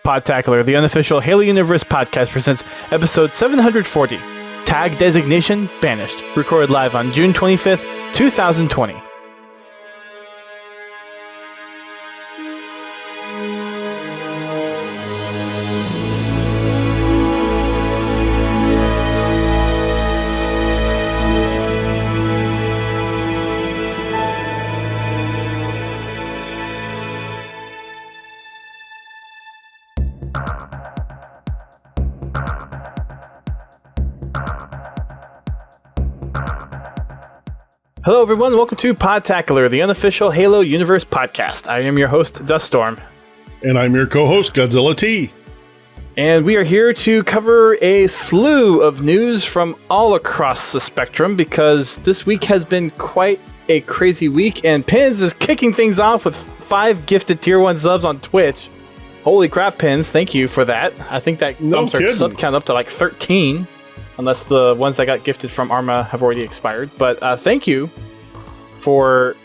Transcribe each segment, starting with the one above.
Podtacular, the unofficial Halo Universe podcast, presents episode 740, Tag Designation Banished, recorded live on June 25th, 2020. Hello everyone, welcome to Podtacular, the unofficial Halo Universe podcast. I am your host, Duststorm. And I'm your co-host, Godzilla T. And we are here to cover a slew of news from all across the spectrum, because this week has been quite a crazy week, and Pins is kicking things off with 5 gifted Tier 1 subs on Twitch. Holy crap, Pins, thank you for that. I think that bumps our sub count up to like 13. Unless the ones that got gifted from Arma have already expired. But thank you for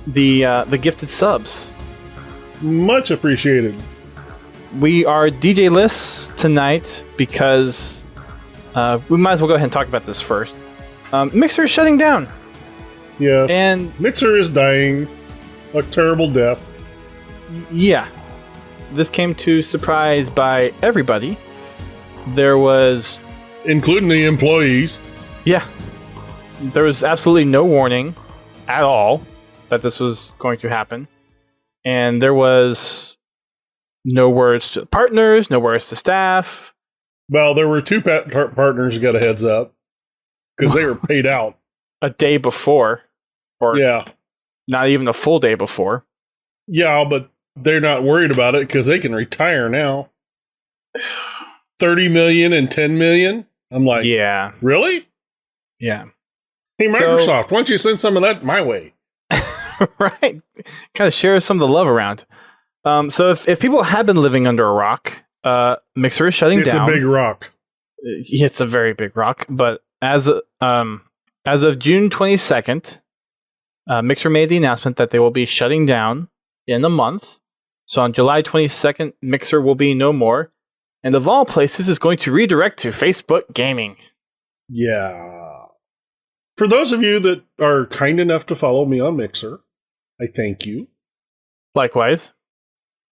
the gifted subs. Much appreciated. We are DJ-less tonight because we might as well go ahead and talk about this first. Mixer is shutting down. Yeah. And Mixer is dying. A terrible death. Yeah. This came to surprise by everybody. There was... Including the employees. Yeah. There was absolutely no warning at all that this was going to happen. And there was no words to partners, no words to staff. Well, there were 2 partners who got a heads up because they were paid out. A day before. Or yeah. Not even a full day before. Yeah, but they're not worried about it because they can retire now. 30 million and 10 million? I'm like, yeah, really? Yeah. Hey, Microsoft, why don't you send some of that my way? Right. Kind of share some of the love around. So if people have been living under a rock, Mixer is shutting down. It's a big rock. It's a very big rock. But as of June 22nd, Mixer made the announcement that they will be shutting down in a month. So on July 22nd, Mixer will be no more. And of all places, is going to redirect to Facebook Gaming. Yeah. For those of you that are kind enough to follow me on Mixer, I thank you. Likewise.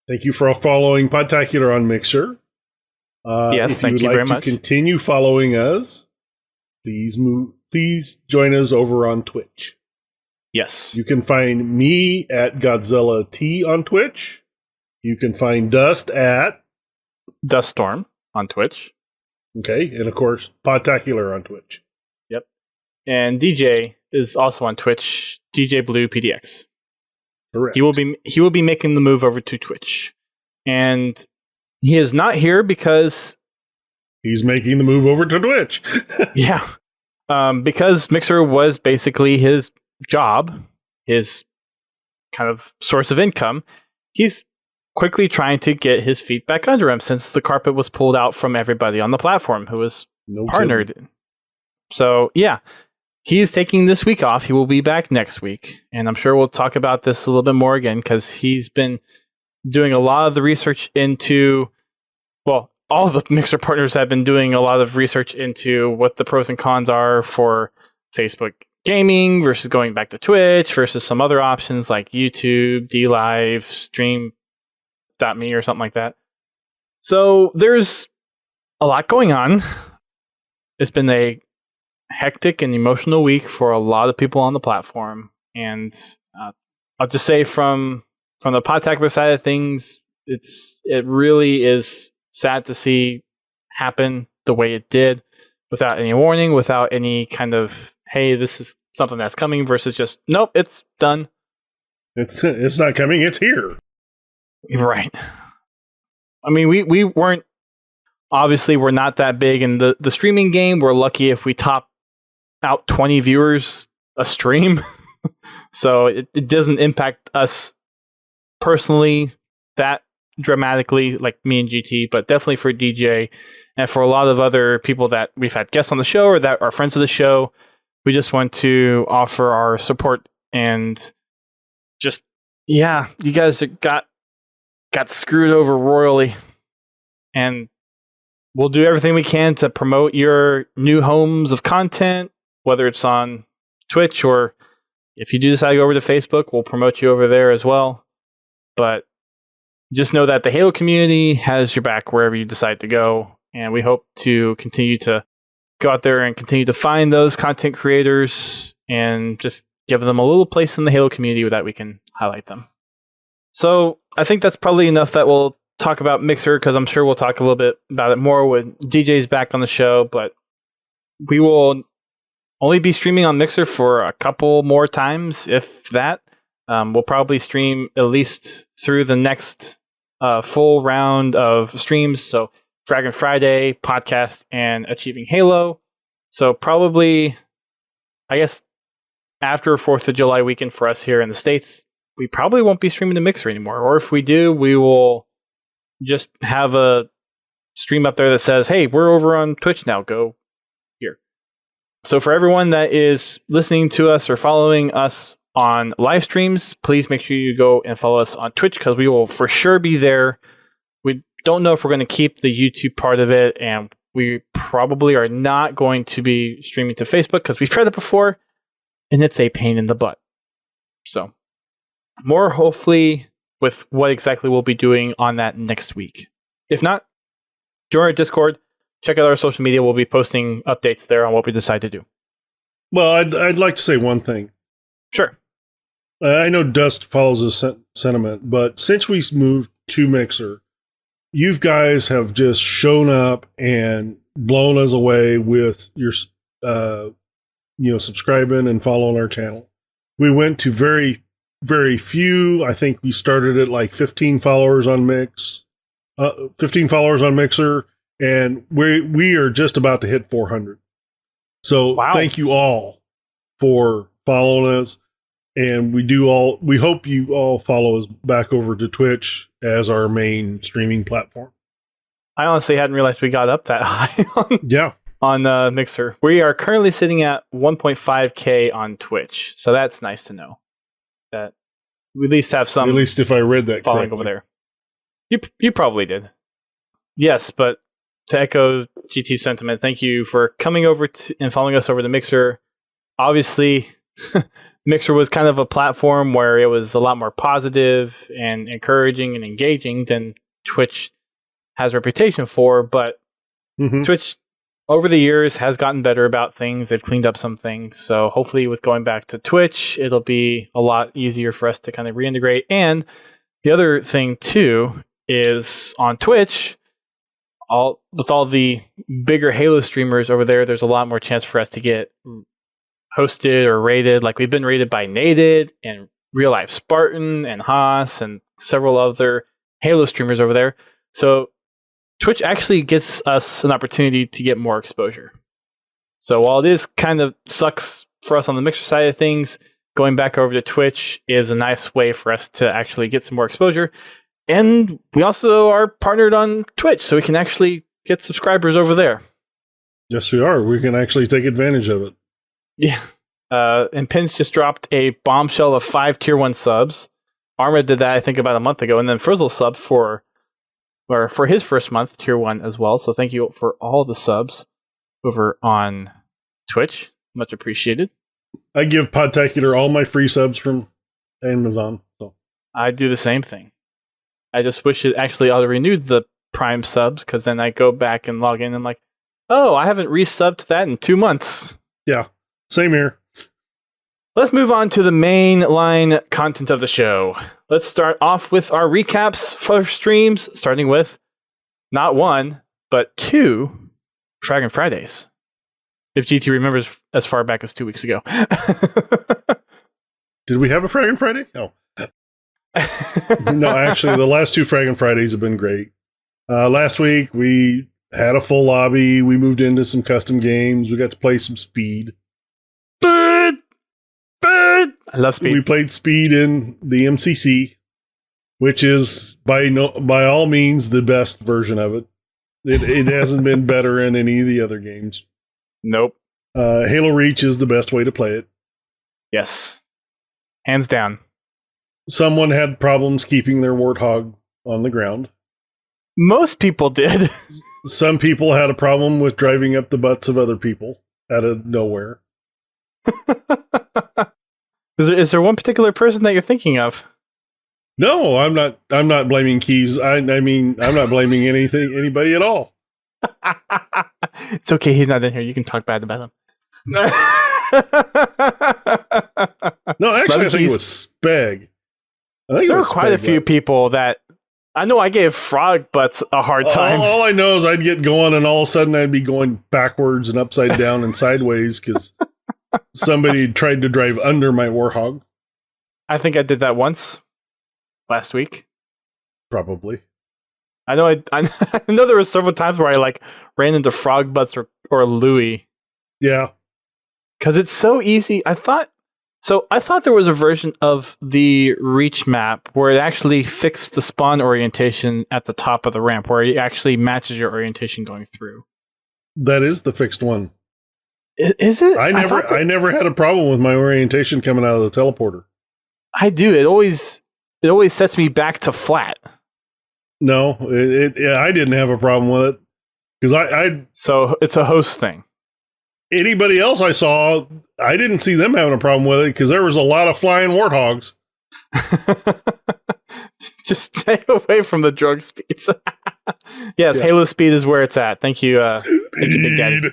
Thank you for following Podtacular on Mixer. Yes, thank you very much. If you would like to continue following us, please join us over on Twitch. Yes. You can find me at Godzilla T on Twitch. You can find Dust at Duststorm on Twitch. Okay, and of course, Podtacular on Twitch. Yep. And DJ is also on Twitch, DJ Blue PDX. Correct. He will be making the move over to Twitch. And he is not here because he's making the move over to Twitch. Yeah. Because Mixer was basically his job, his kind of source of income. He's quickly trying to get his feet back under him since the carpet was pulled out from everybody on the platform who was partnered. Kidding. So, yeah, he's taking this week off. He will be back next week. And I'm sure we'll talk about this a little bit more again because he's been doing a lot of the research into, well, all the Mixer partners have been doing a lot of research into what the pros and cons are for Facebook Gaming versus going back to Twitch versus some other options like YouTube, DLive, Stream.me or something like that. So there's a lot going on. It's been a hectic and emotional week for a lot of people on the platform. And I'll just say from the Podtacular side of things, it really is sad to see happen the way it did without any warning, without any kind of, hey, this is something that's coming versus just, nope, it's done. It's not coming, it's here. Right. I mean, we weren't, obviously we're not that big in the streaming game. We're lucky if we top out 20 viewers a stream. So it doesn't impact us personally that dramatically, like me and GT, but definitely for DJ and for a lot of other people that we've had guests on the show or that are friends of the show. We just want to offer our support and just, yeah, you guys got screwed over royally. and we'll do everything we can to promote your new homes of content, whether it's on Twitch or if you do decide to go over to Facebook, we'll promote you over there as well. But just know that the Halo community has your back wherever you decide to go, and we hope to continue to go out there and continue to find those content creators and just give them a little place in the Halo community that we can highlight them. So I think that's probably enough that we'll talk about Mixer, because I'm sure we'll talk a little bit about it more when DJ's back on the show, but we will only be streaming on Mixer for a couple more times, if that. We'll probably stream at least through the next full round of streams. So Dragon Friday, podcast, and Achieving Halo. So probably, I guess, after 4th of July weekend for us here in the States, we probably won't be streaming to Mixer anymore. Or if we do, we will just have a stream up there that says, hey, we're over on Twitch now. Go here. So for everyone that is listening to us or following us on live streams, please make sure you go and follow us on Twitch, because we will for sure be there. We don't know if we're going to keep the YouTube part of it, and we probably are not going to be streaming to Facebook, because we've tried it before, and it's a pain in the butt. So, more hopefully with what exactly we'll be doing on that next week. If not, join our Discord, check out our social media. We'll be posting updates there on what we decide to do. Well, I'd like to say one thing. Sure. I know Dust follows this sentiment, but since we moved to Mixer, you guys have just shown up and blown us away with your, subscribing and following our channel. We went to very, very few. I think we started at like 15 followers on 15 followers on Mixer, and we are just about to hit 400. So Thank you all for following us. And we hope you all follow us back over to Twitch as our main streaming platform. I honestly hadn't realized we got up that high on Mixer. We are currently sitting at 1.5K on Twitch. So that's nice to know. That we at least have some. At least if I read that following over there. You probably did. Yes, but to echo GT's sentiment, thank you for coming over and following us over to Mixer. Obviously, Mixer was kind of a platform where it was a lot more positive and encouraging and engaging than Twitch has a reputation for, but Twitch over the years has gotten better about things. They've cleaned up some things. So hopefully with going back to Twitch, it'll be a lot easier for us to kind of reintegrate. And the other thing too is on Twitch, with all the bigger Halo streamers over there, there's a lot more chance for us to get hosted or rated. Like we've been rated by Nated and Real Life Spartan and Haas and several other Halo streamers over there. So Twitch actually gets us an opportunity to get more exposure. So while it is kind of sucks for us on the Mixer side of things, going back over to Twitch is a nice way for us to actually get some more exposure. And we also are partnered on Twitch, so we can actually get subscribers over there. Yes, we are. We can actually take advantage of it. Yeah. And Pins just dropped a bombshell of 5 Tier 1 subs. Arma did that, I think, about a month ago. And then Frizzle subbed for his first month, Tier 1 as well. So thank you for all the subs over on Twitch. Much appreciated. I give Podtacular all my free subs from Amazon. So I do the same thing. I just wish it actually auto-renewed the Prime subs, because then I go back and log in and I'm like, oh, I haven't resubbed to that in 2 months. Yeah, same here. Let's move on to the main line content of the show. Let's start off with our recaps for streams, starting with not 1, but 2 Dragon Fridays. If GT remembers as far back as 2 weeks ago. Did we have a Dragon Friday? No. No, actually, the last 2 Fraggin' Fridays have been great. Last week, we had a full lobby. We moved into some custom games. We got to play some Speed. Bird! I love Speed. We played Speed in the MCC, which is by all means the best version of it. It hasn't been better in any of the other games. Nope. Halo Reach is the best way to play it. Yes. Hands down. Someone had problems keeping their Warthog on the ground. Most people did. Some people had a problem with driving up the butts of other people out of nowhere. Is there one particular person that you're thinking of? No, I'm not. I'm not blaming Keys. I mean, I'm not blaming anybody at all. It's okay. He's not in here. You can talk bad about him. No, actually, I think it was Speg. There were quite a few people that I know. I gave frog butts a hard time. All I know is I'd get going, and all of a sudden I'd be going backwards and upside down and sideways because somebody tried to drive under my Warhog. I think I did that once last week. Probably. I know. I know there were several times where I ran into frog butts or Louis. Yeah, because it's so easy. I thought there was a version of the Reach map where it actually fixed the spawn orientation at the top of the ramp, where it actually matches your orientation going through. That is the fixed one. Is it? I never had a problem with my orientation coming out of the teleporter. I do. It always sets me back to flat. No, I didn't have a problem with it because So it's a host thing. Anybody else I saw, I didn't see them having a problem with it because there was a lot of flying warthogs. Just stay away from the drug speeds. Yes, yeah. Halo speed is where it's at. Thank you, Big Daddy.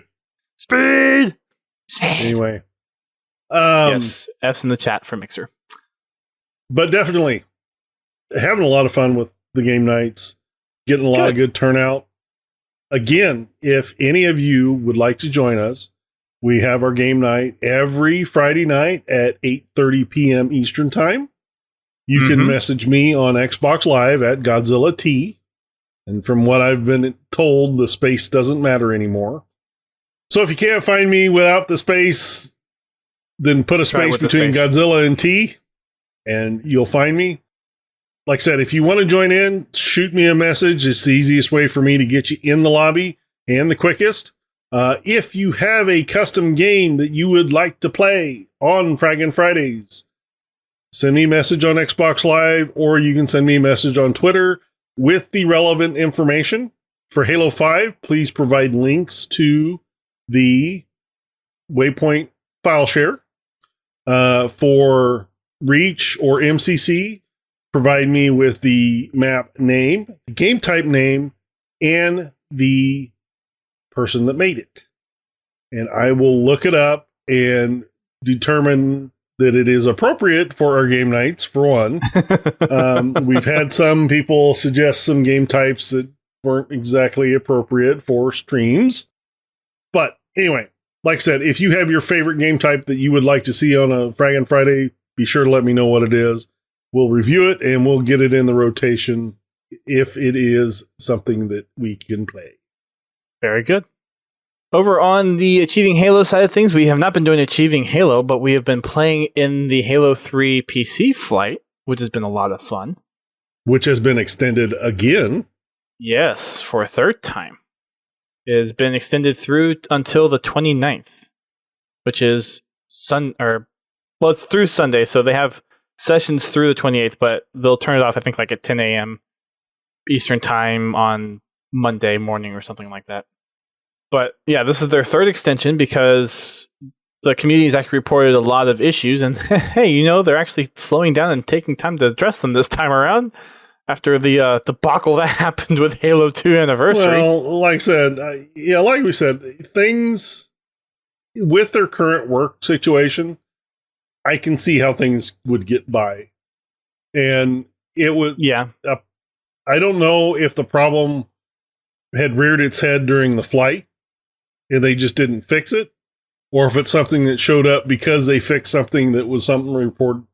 Speed. Anyway, yes, F's in the chat for Mixer. But definitely having a lot of fun with the game nights, getting a lot of good turnout. Again, if any of you would like to join us, we have our game night every Friday night at 8:30 p.m. Eastern Time. You can message me on Xbox Live at Godzilla T. And from what I've been told, the space doesn't matter anymore. So if you can't find me without the space, then put a space between Godzilla and T, and you'll find me. Like I said, if you want to join in, shoot me a message. It's the easiest way for me to get you in the lobby and the quickest. If you have a custom game that you would like to play on Fraggin' Fridays, send me a message on Xbox Live, or you can send me a message on Twitter with the relevant information. For Halo 5, please provide links to the Waypoint file share. For Reach or MCC, provide me with the map name, the game type name, and the person that made it. And I will look it up and determine that it is appropriate for our game nights, for one. We've had some people suggest some game types that weren't exactly appropriate for streams. But anyway, like I said, if you have your favorite game type that you would like to see on a Fraggin' Friday, be sure to let me know what it is. We'll review it and we'll get it in the rotation if it is something that we can play. Very good. Over on the Achieving Halo side of things, we have not been doing Achieving Halo, but we have been playing in the Halo 3 PC flight, which has been a lot of fun. Which has been extended again. Yes, for a third time. It has been extended through until the 29th, which is it's through Sunday, so they have sessions through the 28th, but they'll turn it off, I think, at 10 a.m. Eastern Time on Monday morning or something like that. But yeah, this is their third extension because the community has actually reported a lot of issues, and hey, they're actually slowing down and taking time to address them this time around after the debacle that happened with Halo 2 Anniversary. Well, like I said, like we said, things with their current work situation, I can see how things would get by. And it would, I don't know if the problem had reared its head during the flight and they just didn't fix it, or if it's something that showed up because they fixed something that was something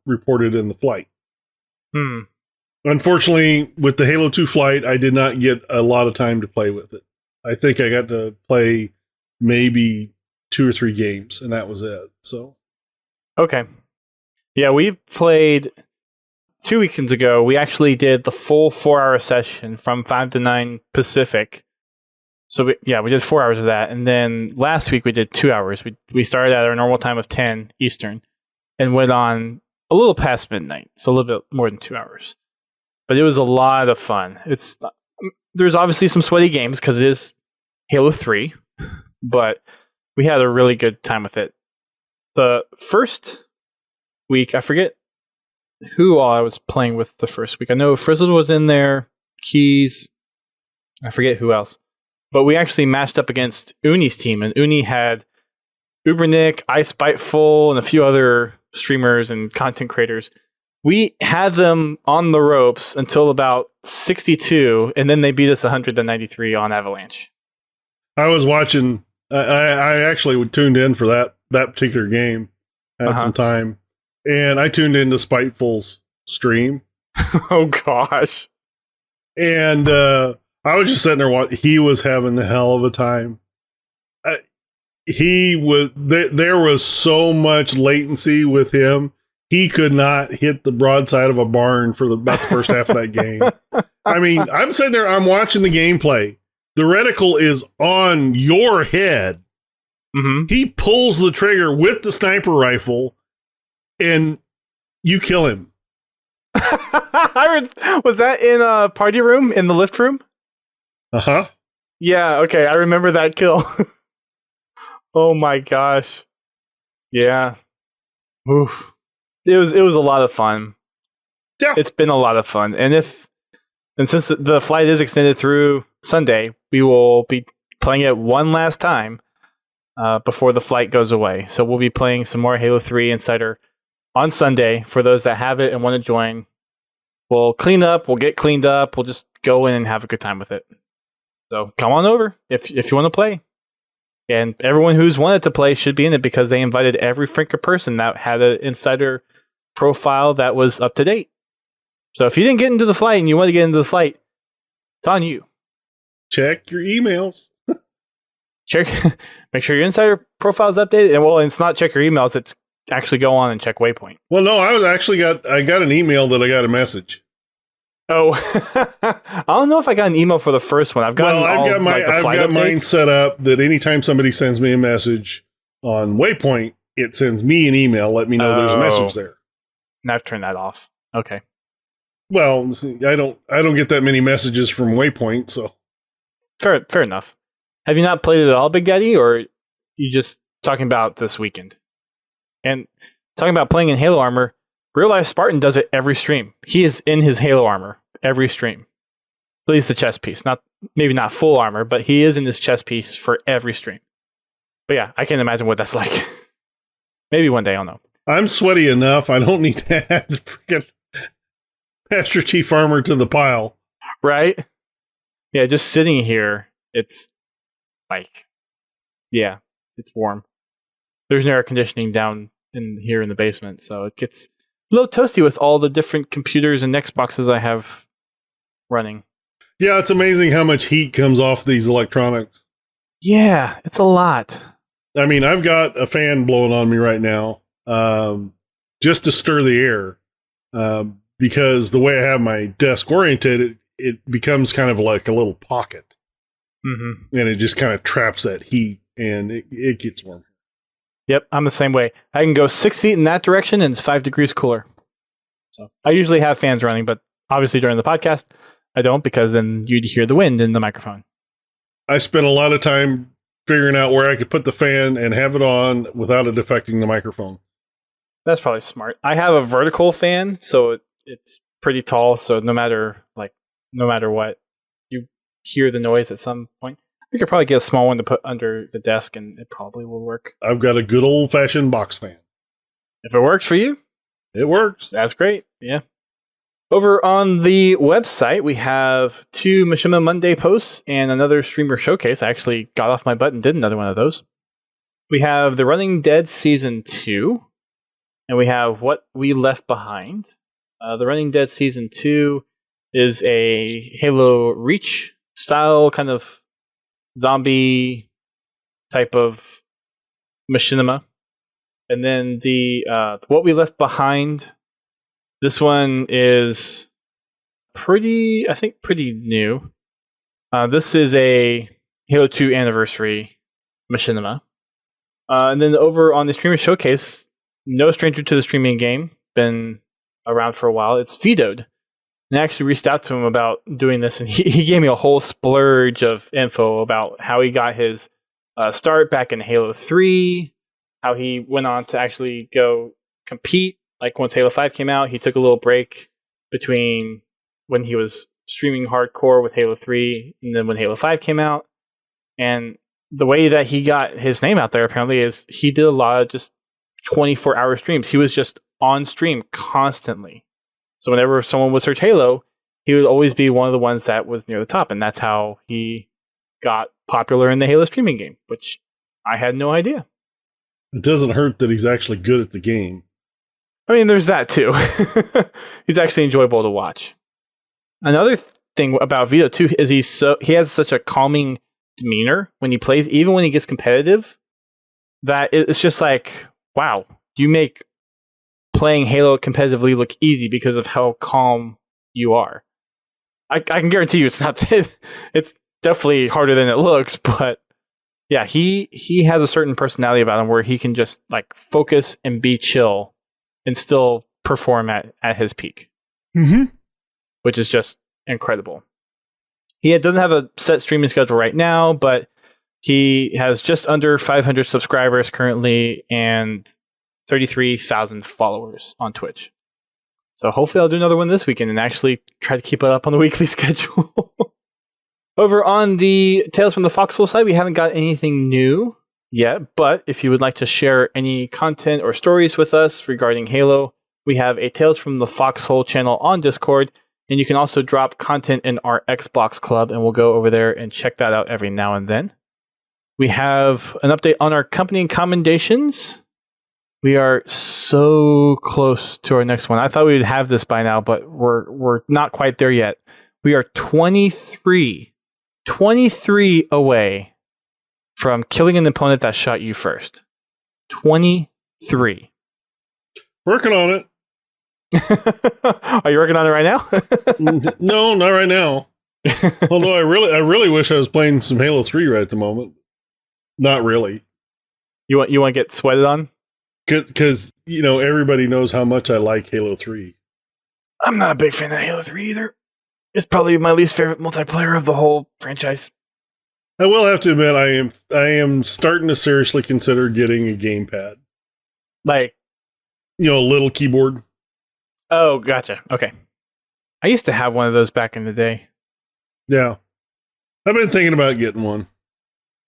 reported in the flight. Unfortunately, with the Halo 2 flight, I did not get a lot of time to play with it. I think I got to play maybe 2 or 3 games, and that was it. So, okay. Yeah, we played 2 weekends ago. We actually did the full 4-hour session from 5 to 9 Pacific. So we did 4 hours of that. And then last week we did 2 hours. We started at our normal time of 10 Eastern and went on a little past midnight. So a little bit more than 2 hours. But it was a lot of fun. It's There's obviously some sweaty games because it is Halo 3, but we had a really good time with it. The first week, I forget who all I was playing with the first week. I know Frizzled was in there, Keys, I forget who else. But we actually matched up against Uni's team, and Uni had Ubernick, Ice Biteful, and a few other streamers and content creators. We had them on the ropes until about 62, and then they beat us 193 on Avalanche. I was watching. I actually tuned in for that particular game. Had some time, and I tuned into Spiteful's stream. Oh gosh! And I was just sitting there watching. He was having the hell of a time. He was there was so much latency with him. He could not hit the broadside of a barn for about the first half of that game. I mean, I'm sitting there, I'm watching the gameplay. The reticle is on your head. Mm-hmm. He pulls the trigger with the sniper rifle, and you kill him. Was that in a party room, in the lift room? Uh-huh. Yeah, okay, I remember that kill. Oh my gosh. Yeah. Oof. It was a lot of fun. Yeah. It's been a lot of fun. And since the flight is extended through Sunday, we will be playing it one last time before the flight goes away. So we'll be playing some more Halo 3 Insider on Sunday for those that have it and want to join. We'll clean up, we'll get cleaned up, we'll just go in and have a good time with it. So come on over if you want to play. And everyone who's wanted to play should be in it because they invited every freaking person that had an Insider profile that was up to date. So if you didn't get into the flight and you want to get into the flight, it's on you. Check your emails. Make sure your Insider profile is updated. And well, it's not check your emails, it's actually go on and check Waypoint. Well, no, I got an email that I got a message. Oh, I don't know if I got an email for the first one. I've got mine set up that anytime somebody sends me a message on Waypoint, it sends me an email. Let me know there's a message there. And I've turned that off. Okay. Well, I don't get that many messages from Waypoint, so fair enough. Have you not played it at all, Big Daddy, or are you just talking about this weekend? And talking about playing in Halo armor, Real Life Spartan does it every stream. He is in his Halo armor every stream. At least the chest piece. Maybe not full armor, but he is in his chest piece for every stream. But yeah, I can't imagine what that's like. Maybe one day, I'll know. I'm sweaty enough. I don't need to add freaking Master Chief armor to the pile. Right? Yeah, just sitting here, it's like, yeah, it's warm. There's no air conditioning down in here in the basement, so it gets a little toasty with all the different computers and Xboxes I have running. Yeah, it's amazing how much heat comes off these electronics. Yeah, it's a lot. I mean, I've got a fan blowing on me right now, just to stir the air, because the way I have my desk oriented, it becomes kind of like a little pocket, and it just kind of traps that heat, and it gets warm. Yep, I'm the same way. I can go 6 feet in that direction, and it's 5 degrees cooler. So I usually have fans running, but obviously during the podcast, I don't, because then you'd hear the wind in the microphone. I spent a lot of time figuring out where I could put the fan and have it on without it affecting the microphone. That's probably smart. I have a vertical fan, so it's pretty tall, so no matter what, you hear the noise at some point. We could probably get a small one to put under the desk, and it probably will work. I've got a good old-fashioned box fan. If it works for you, it works. That's great. Yeah. Over on the website, we have 2 Mishima Monday posts and another streamer showcase. I actually got off my butt and did another one of those. We have The Running Dead Season 2, and we have What We Left Behind. The Running Dead Season 2 is a Halo Reach style kind of zombie type of machinima. And then the What We Left Behind, this one is pretty new. This is a Halo 2 anniversary machinima. And then over on the Streamer Showcase, no stranger to the streaming game, been around for a while, it's Vetoed. and I actually reached out to him about doing this, and he gave me a whole splurge of info about how he got his start back in Halo 3, how he went on to actually go compete. Like once Halo 5 came out, he took a little break between when he was streaming hardcore with Halo 3 and then when Halo 5 came out. And the way that he got his name out there apparently is he did a lot of just 24-hour streams. He was just on stream constantly. So whenever someone would search Halo, he would always be one of the ones that was near the top. And that's how he got popular in the Halo streaming game, which I had no idea. It doesn't hurt that he's actually good at the game. I mean, there's that too. He's actually enjoyable to watch. Another thing about Vito too is he has such a calming demeanor when he plays, even when he gets competitive, that it's just like, wow, you make playing Halo competitively look easy because of how calm you are. I can guarantee you it's not. It's definitely harder than it looks, but yeah, he has a certain personality about him where he can just like focus and be chill and still perform at his peak, which is just incredible. He doesn't have a set streaming schedule right now, but he has just under 500 subscribers currently and 33,000 followers on Twitch. So hopefully I'll do another one this weekend and actually try to keep it up on the weekly schedule. Over on the Tales from the Foxhole side, we haven't got anything new yet, but if you would like to share any content or stories with us regarding Halo, we have a Tales from the Foxhole channel on Discord, and you can also drop content in our Xbox club, and we'll go over there and check that out every now and then. We have an update on our company commendations. We are so close to our next one. I thought we would have this by now, but we're not quite there yet. We are 23 away from killing an opponent that shot you first. 23. Working on it. Are you working on it right now? No, not right now. Although I really wish I was playing some Halo 3 right at the moment. Not really. You want to get sweated on? Because everybody knows how much I like Halo 3. I'm not a big fan of Halo 3 either. It's probably my least favorite multiplayer of the whole franchise. I will have to admit, I am starting to seriously consider getting a gamepad. Like, a little keyboard. Oh, gotcha. Okay. I used to have one of those back in the day. Yeah. I've been thinking about getting one.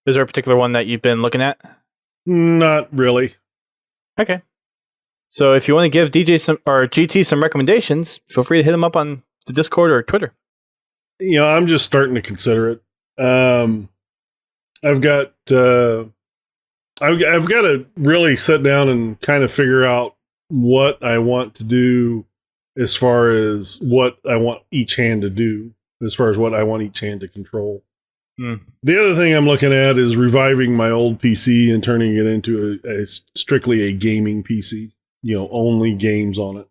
Is there a particular one that you've been looking at? Not really. Okay. So if you want to give DJ or GT some recommendations, feel free to hit him up on the Discord or Twitter. I'm just starting to consider it. I've got to really sit down and kind of figure out what I want to do as far as what I want each hand to do, as far as what I want each hand to control. The other thing I'm looking at is reviving my old PC and turning it into a strictly a gaming PC, only games on it.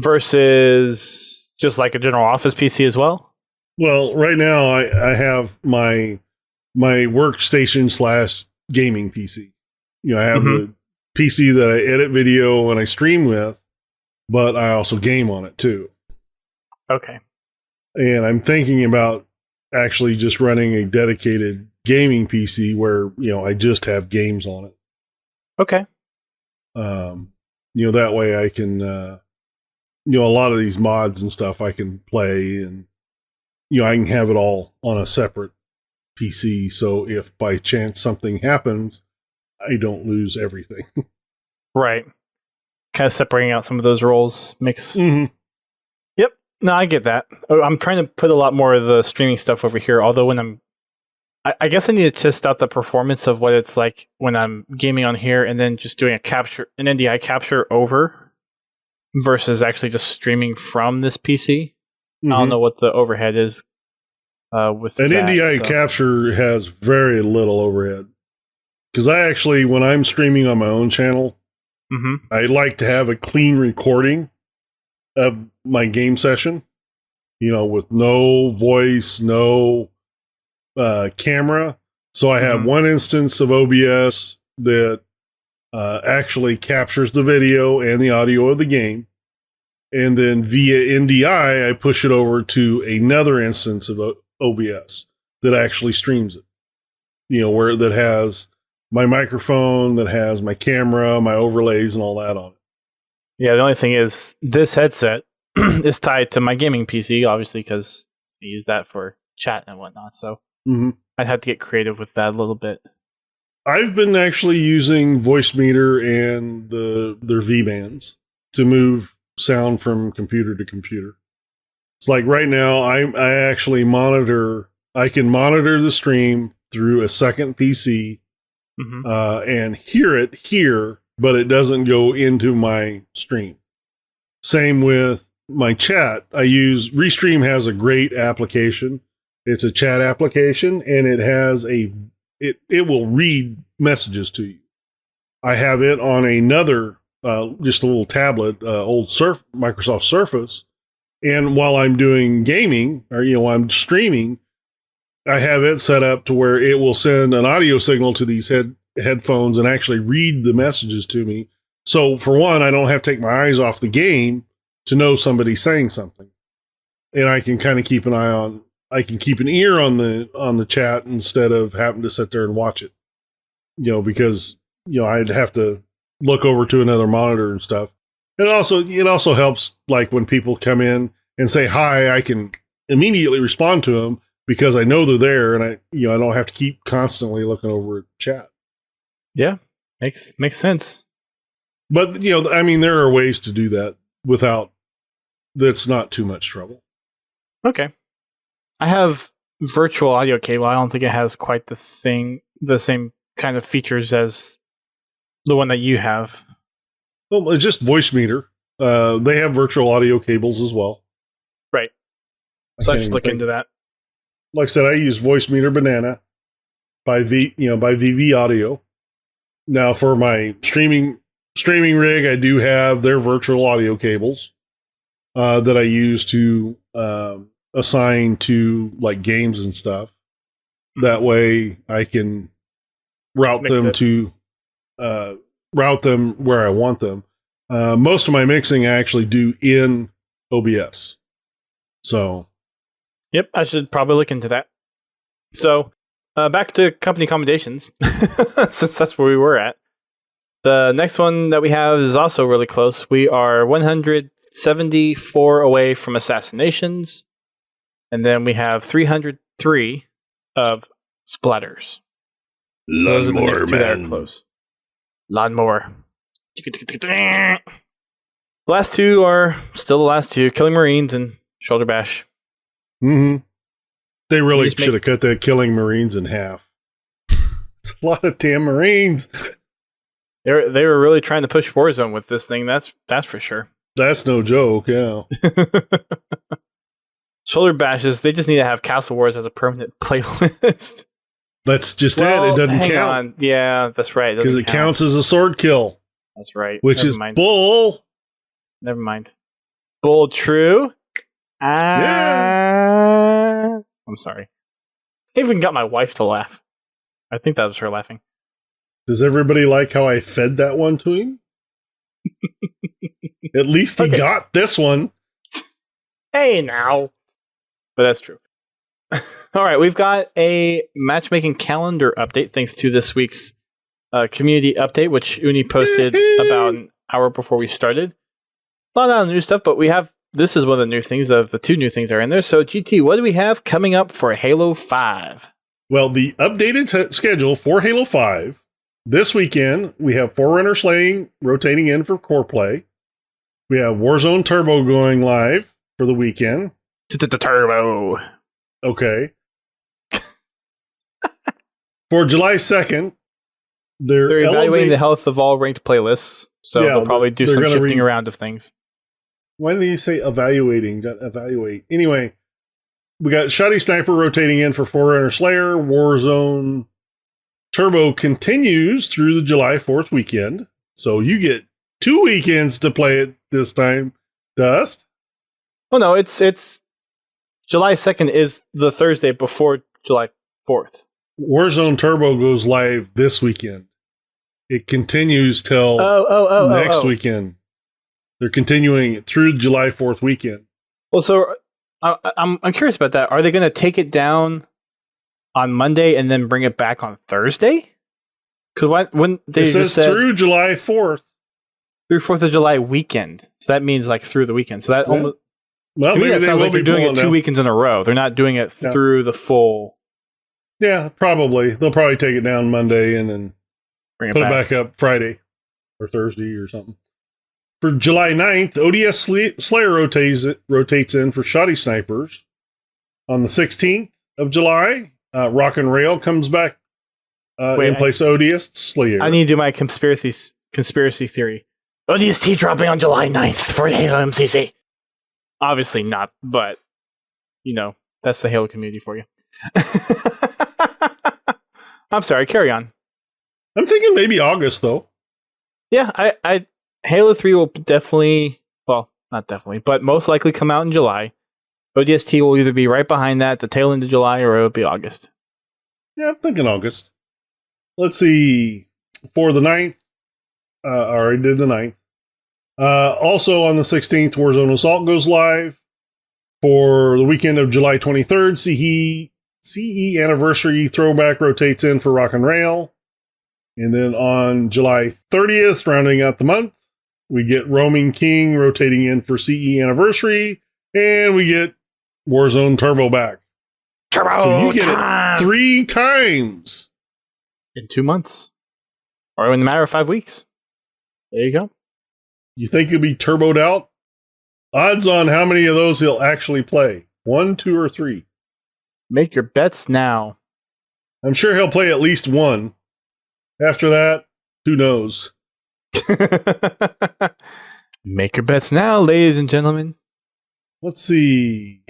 Versus just like a general office PC as well? Well, right now I have my workstation / gaming PC. I have the PC that I edit video and I stream with, but I also game on it too. Okay. And I'm thinking about actually just running a dedicated gaming PC where, I just have games on it. Okay. That way I can, a lot of these mods and stuff I can play and, I can have it all on a separate PC. So if by chance something happens, I don't lose everything. Right. Kind of separating out some of those roles makes... Mm-hmm. Yep. No, I get that. I'm trying to put a lot more of the streaming stuff over here, although when I guess I need to test out the performance of what it's like when I'm gaming on here and then just doing an NDI capture over versus actually just streaming from this PC. I don't know what the overhead is with an that, NDI capture has very little overhead. Because I actually, when I'm streaming on my own channel, I like to have a clean recording of my game session, with no voice, no camera. So I have one instance of OBS that actually captures the video and the audio of the game. and then via NDI, I push it over to another instance of OBS that actually streams it. Where that has my microphone, that has my camera, my overlays, and all that on it. Yeah, the only thing is this headset is tied to my gaming PC, obviously, because I use that for chat and whatnot. So I'd have to get creative with that a little bit. I've been actually using Voicemeeter and their V-bands to move sound from computer to computer. It's like right now, I actually I can monitor the stream through a second PC and hear it here, but it doesn't go into my stream. Same with my chat. Restream has a great application. It's a chat application, and it has it will read messages to you. I have it on another, just a little tablet, old Microsoft Surface. And while I'm doing gaming, or while I'm streaming, I have it set up to where it will send an audio signal to these headphones and actually read the messages to me. So for one, I don't have to take my eyes off the game to know somebody's saying something, and I can kind of keep an eye on. I can keep an ear on the chat instead of having to sit there and watch it. Because I'd have to look over to another monitor and stuff. It also helps, like when people come in and say hi, I can immediately respond to them because I know they're there, and I don't have to keep constantly looking over at chat. Yeah, makes sense. But there are ways to do that that's not too much trouble. Okay. I have virtual audio cable. I don't think it has quite the same kind of features as the one that you have. Well, it's just Voicemeeter. They have virtual audio cables as well. Right. So I should look into that. Like I said, I use Voicemeeter Banana by VV Audio. Now for my streaming rig, I do have their virtual audio cables that I use to assign to like games and stuff. That way I can route them where I want them. Most of my mixing I actually do in OBS. So, yep, I should probably look into that. So, back to company accommodations, since that's where we were at. The next one that we have is also really close. We are 174 away from assassinations, and then we have 303 of splatters. Lawnmower Man. Close. Lawnmower. The last two are still the last two: Killing Marines and Shoulder Bash. They really should have cut that Killing Marines in half. It's a lot of damn Marines. They were really trying to push Warzone with this thing. That's for sure. That's no joke. Yeah. Shoulder Bashes. They just need to have Castle Wars as a permanent playlist. That's just it. It doesn't count. On. Yeah, that's right. Because it counts as a sword kill. That's right. Which is bull. Never mind. Bull true. Yeah. I'm sorry. I even got my wife to laugh. I think that was her laughing. Does everybody like how I fed that one to him? At least he got this one. Hey, now. But that's true. All right, we've got a matchmaking calendar update thanks to this week's community update, which Uni posted about an hour before we started. A lot of new stuff, but this is one of the new things of the two new things that are in there. So, GT, what do we have coming up for Halo 5? Well, the updated schedule for Halo 5, this weekend, we have Forerunner Slaying rotating in for core play. We have Warzone Turbo going live for the weekend. Turbo. Okay. For July 2nd, they're evaluating the health of all ranked playlists, so they'll probably do some shifting around of things. Why did you say evaluating? Not evaluate. Anyway, we got Shoddy Sniper rotating in for Forerunner Slayer. Warzone Turbo continues through the July 4th weekend. So you get 2 weekends to play it this time, Dust. Oh, no, it's July 2nd is the Thursday before July 4th. Warzone Turbo goes live this weekend. It continues till next weekend. They're continuing it through July 4th weekend. Well, so I'm curious about that. Are they going to take it down on Monday and then bring it back on Thursday? Because when they It just says said through July 4th. through 4th of July weekend, so that means like through the weekend. So that almost Well, to me maybe that they sounds will like be they're doing it pulling 2 now. weekends in a row. They're not doing it Yeah. through the full. Yeah, probably. They'll probably take it down Monday and then Bring it put back. it back up Friday or Thursday or something. For July 9th, ODS Slayer rotates in for Shoddy Snipers. On the 16th of July, Rock and Rail comes back in place of ODS Slayer. I need to do my conspiracy theory. ODST dropping on July 9th for Halo MCC. Obviously not, but that's the Halo community for you. I'm sorry, carry on. I'm thinking maybe August, though. Yeah, I Halo 3 will definitely, well, not definitely, but most likely come out in July. ODST will either be right behind that, the tail end of July, or it'll be August. Yeah, I'm thinking August. Let's see. For the 9th, I already did the 9th. Also on the 16th, Warzone Assault goes live. For the weekend of July 23rd, CE Anniversary Throwback rotates in for Rock and Rail. And then on July 30th, rounding out the month, we get Roaming King rotating in for CE Anniversary. And we get Warzone Turbo back. Turbo So you get time! it 3 times. In 2 months. Or in a matter of 5 weeks. There you go. You think he'll be turboed out? Odds on how many of those he'll actually play. 1, 2, or 3. Make your bets now. I'm sure he'll play at least 1. After that, who knows? Make your bets now, ladies and gentlemen. Let's see.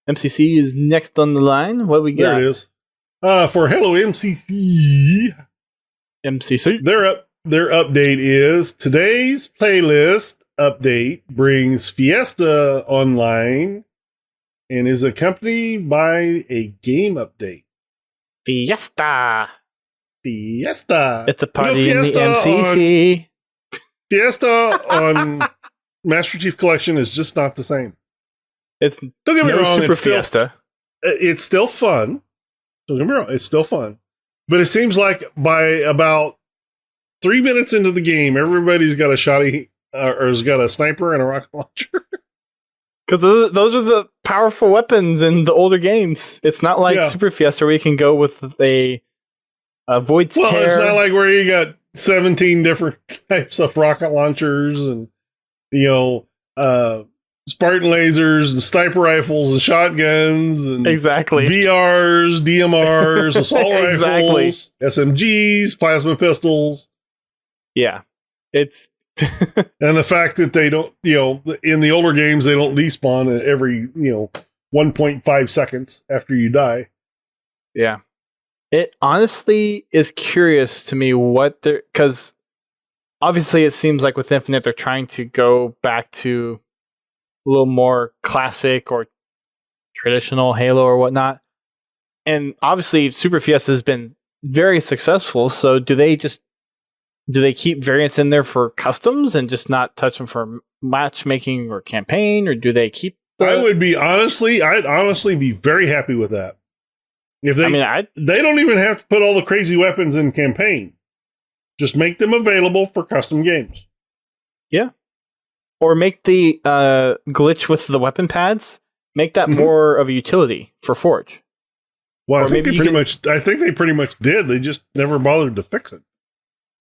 MCC is next on the line. What we got? There it is. For Hello MCC, MCC. their update is today's playlist update brings Fiesta online and is accompanied by a game update. Fiesta. It's a party in the MCC. Fiesta on Master Chief Collection is just not the same. It's Don't get me no wrong, Super it's still, Fiesta. it's still fun. Don't get me wrong, it's still fun. But it seems like by about 3 minutes into the game, everybody's got a shoddy or has got a sniper and a rocket launcher. Because those are the powerful weapons in the older games. It's not like Super Fiesta where you can go with a Void's Well, Tear. it's not like where you got 17 different types of rocket launchers and, Spartan lasers and sniper rifles and shotguns and exactly BRs, DMRs, assault rifles, SMGs, plasma pistols. Yeah, it's and the fact that they don't, in the older games they don't despawn at every 1.5 seconds after you die. Yeah, it honestly is curious to me what they're, because obviously it seems like with Infinite they're trying to go back to a little more classic or traditional Halo or whatnot. And obviously Super Fiesta has been very successful. So do they keep variants in there for customs and just not touch them for matchmaking or campaign? Or do they keep I'd honestly be very happy with that. If they, they don't even have to put all the crazy weapons in campaign. Just make them available for custom games. Yeah. Or make the glitch with the weapon pads, make that more of a utility for Forge. Well, I think they pretty much did. They just never bothered to fix it.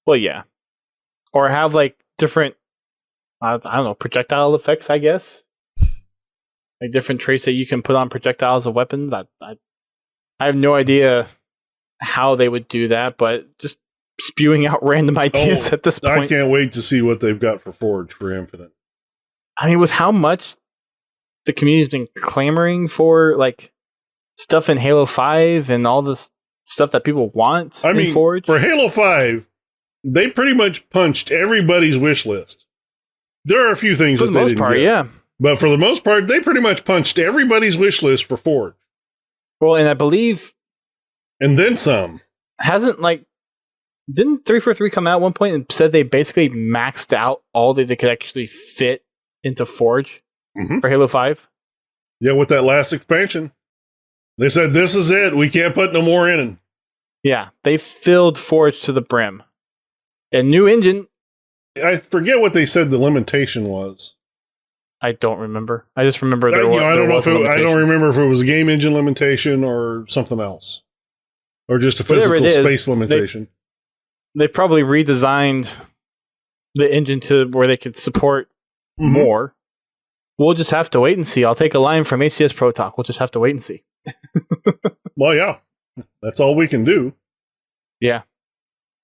Well, yeah. Or have like different, I don't know, projectile effects, I guess. Like different traits that you can put on projectiles of weapons. I have no idea how they would do that, but just spewing out random ideas at this point. I can't wait to see what they've got for Forge for Infinite. I mean, with how much the community's been clamoring for, like, stuff in Halo 5 and all this stuff that people want in Forge. For Halo 5, they pretty much punched everybody's wish list. There are a few things that they didn't get. Yeah. But for the most part, they pretty much punched everybody's wish list for Forge. Well, and I believe... And then some. Hasn't, like, Didn't 343 come out at one point and said they basically maxed out all that they could actually fit into Forge for Halo 5? Yeah, with that last expansion. They said, this is it. We can't put no more in. Yeah, they filled Forge to the brim. A new engine. I forget what they said the limitation was. I don't remember. I just remember I don't remember if it was a game engine limitation or something else. Or just a physical space limitation. They probably redesigned the engine to where they could support more. We'll just have to wait and see. I'll take a line from HCS Pro Talk. We'll just have to wait and see. Well, yeah. That's all we can do. Yeah.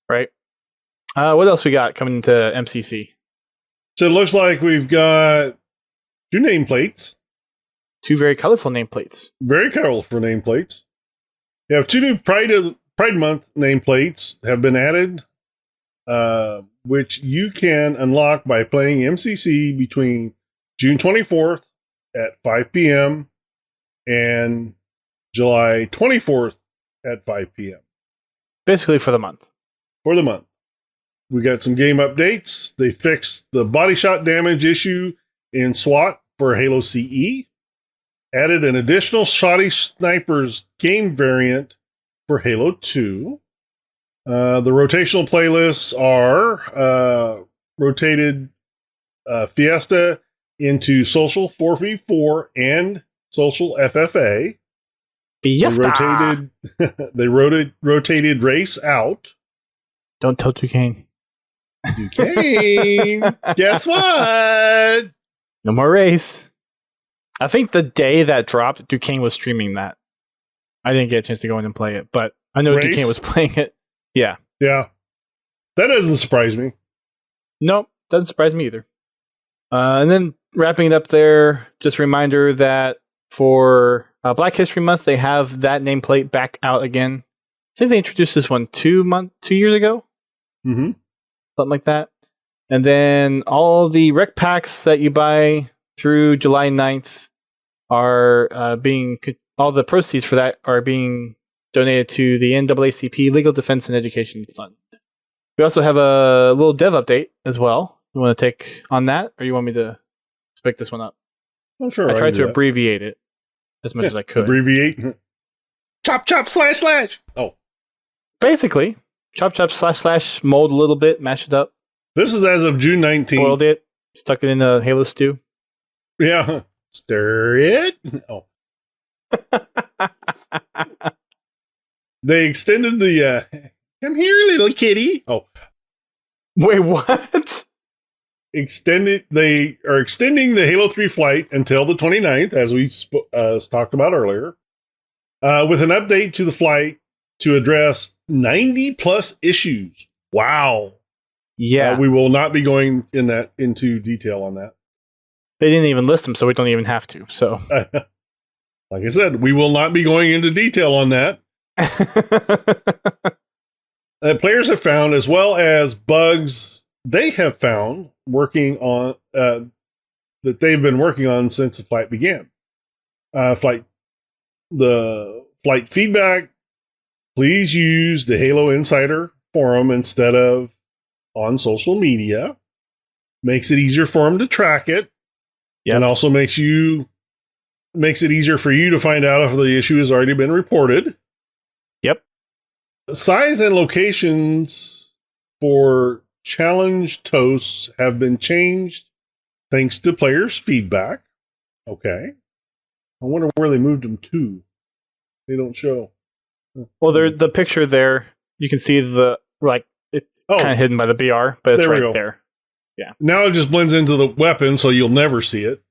Right. What else we got coming into MCC? So it looks like we've got 2 nameplates. 2 very colorful nameplates. Very colorful nameplates. You have 2 new Pride Month nameplates have been added, which you can unlock by playing MCC between June 24th at 5 p.m. and July 24th at 5 p.m. Basically for the month. For the month. We got some game updates. They fixed the body shot damage issue in SWAT for Halo CE. Added an additional Shoddy Snipers game variant for Halo 2. The rotational playlists are rotated Fiesta into Social 4v4 and Social FFA. Fiesta! They rotated Race out. Don't tell Duquesne. Duquesne! Guess what? No more Race. I think the day that dropped, Duquesne was streaming that. I didn't get a chance to go in and play it, but I know Race? Duquesne was playing it. Yeah. Yeah. That doesn't surprise me. Nope, doesn't surprise me either. And then wrapping it up there, just a reminder that for Black History Month, they have that nameplate back out again. I think they introduced this one 2 years ago. Mm-hmm. Something like that. And then all the rec packs that you buy through July 9th are all the proceeds for that are being donated to the NAACP Legal Defense and Education Fund. We also have a little dev update as well. You want to take on that, or you want me to pick this one up? I'm sure I tried to abbreviate it as much as I could. Abbreviate. Chop, chop, slash, slash. Oh. Basically, chop, chop, slash, slash, mold a little bit, mash it up. This is as of June 19th. Boiled it, stuck it in a Halo stew. Yeah. Stir it. Oh. They extended the come here, little kitty. Oh. Wait, what? They are extending the Halo 3 flight until the 29th, as we talked about earlier, with an update to the flight to address 90 plus issues. Wow. Yeah. We will not be going into detail on that. They didn't even list them, so we don't even have to. So, like I said, we will not be going into detail on that. Players have found, as well as bugs they have found working on that they've been working on since the flight began. The flight feedback. Please use the Halo Insider forum instead of on social media. Makes it easier for them to track it. Yep. And also makes it easier for you to find out if the issue has already been reported. Yep. Size and locations for challenge toasts have been changed thanks to players' feedback. Okay. I wonder where they moved them to. They don't show. Well, the picture there, you can see it's kind of hidden by the BR, but it's right there. Yeah. Now it just blends into the weapon, so you'll never see it.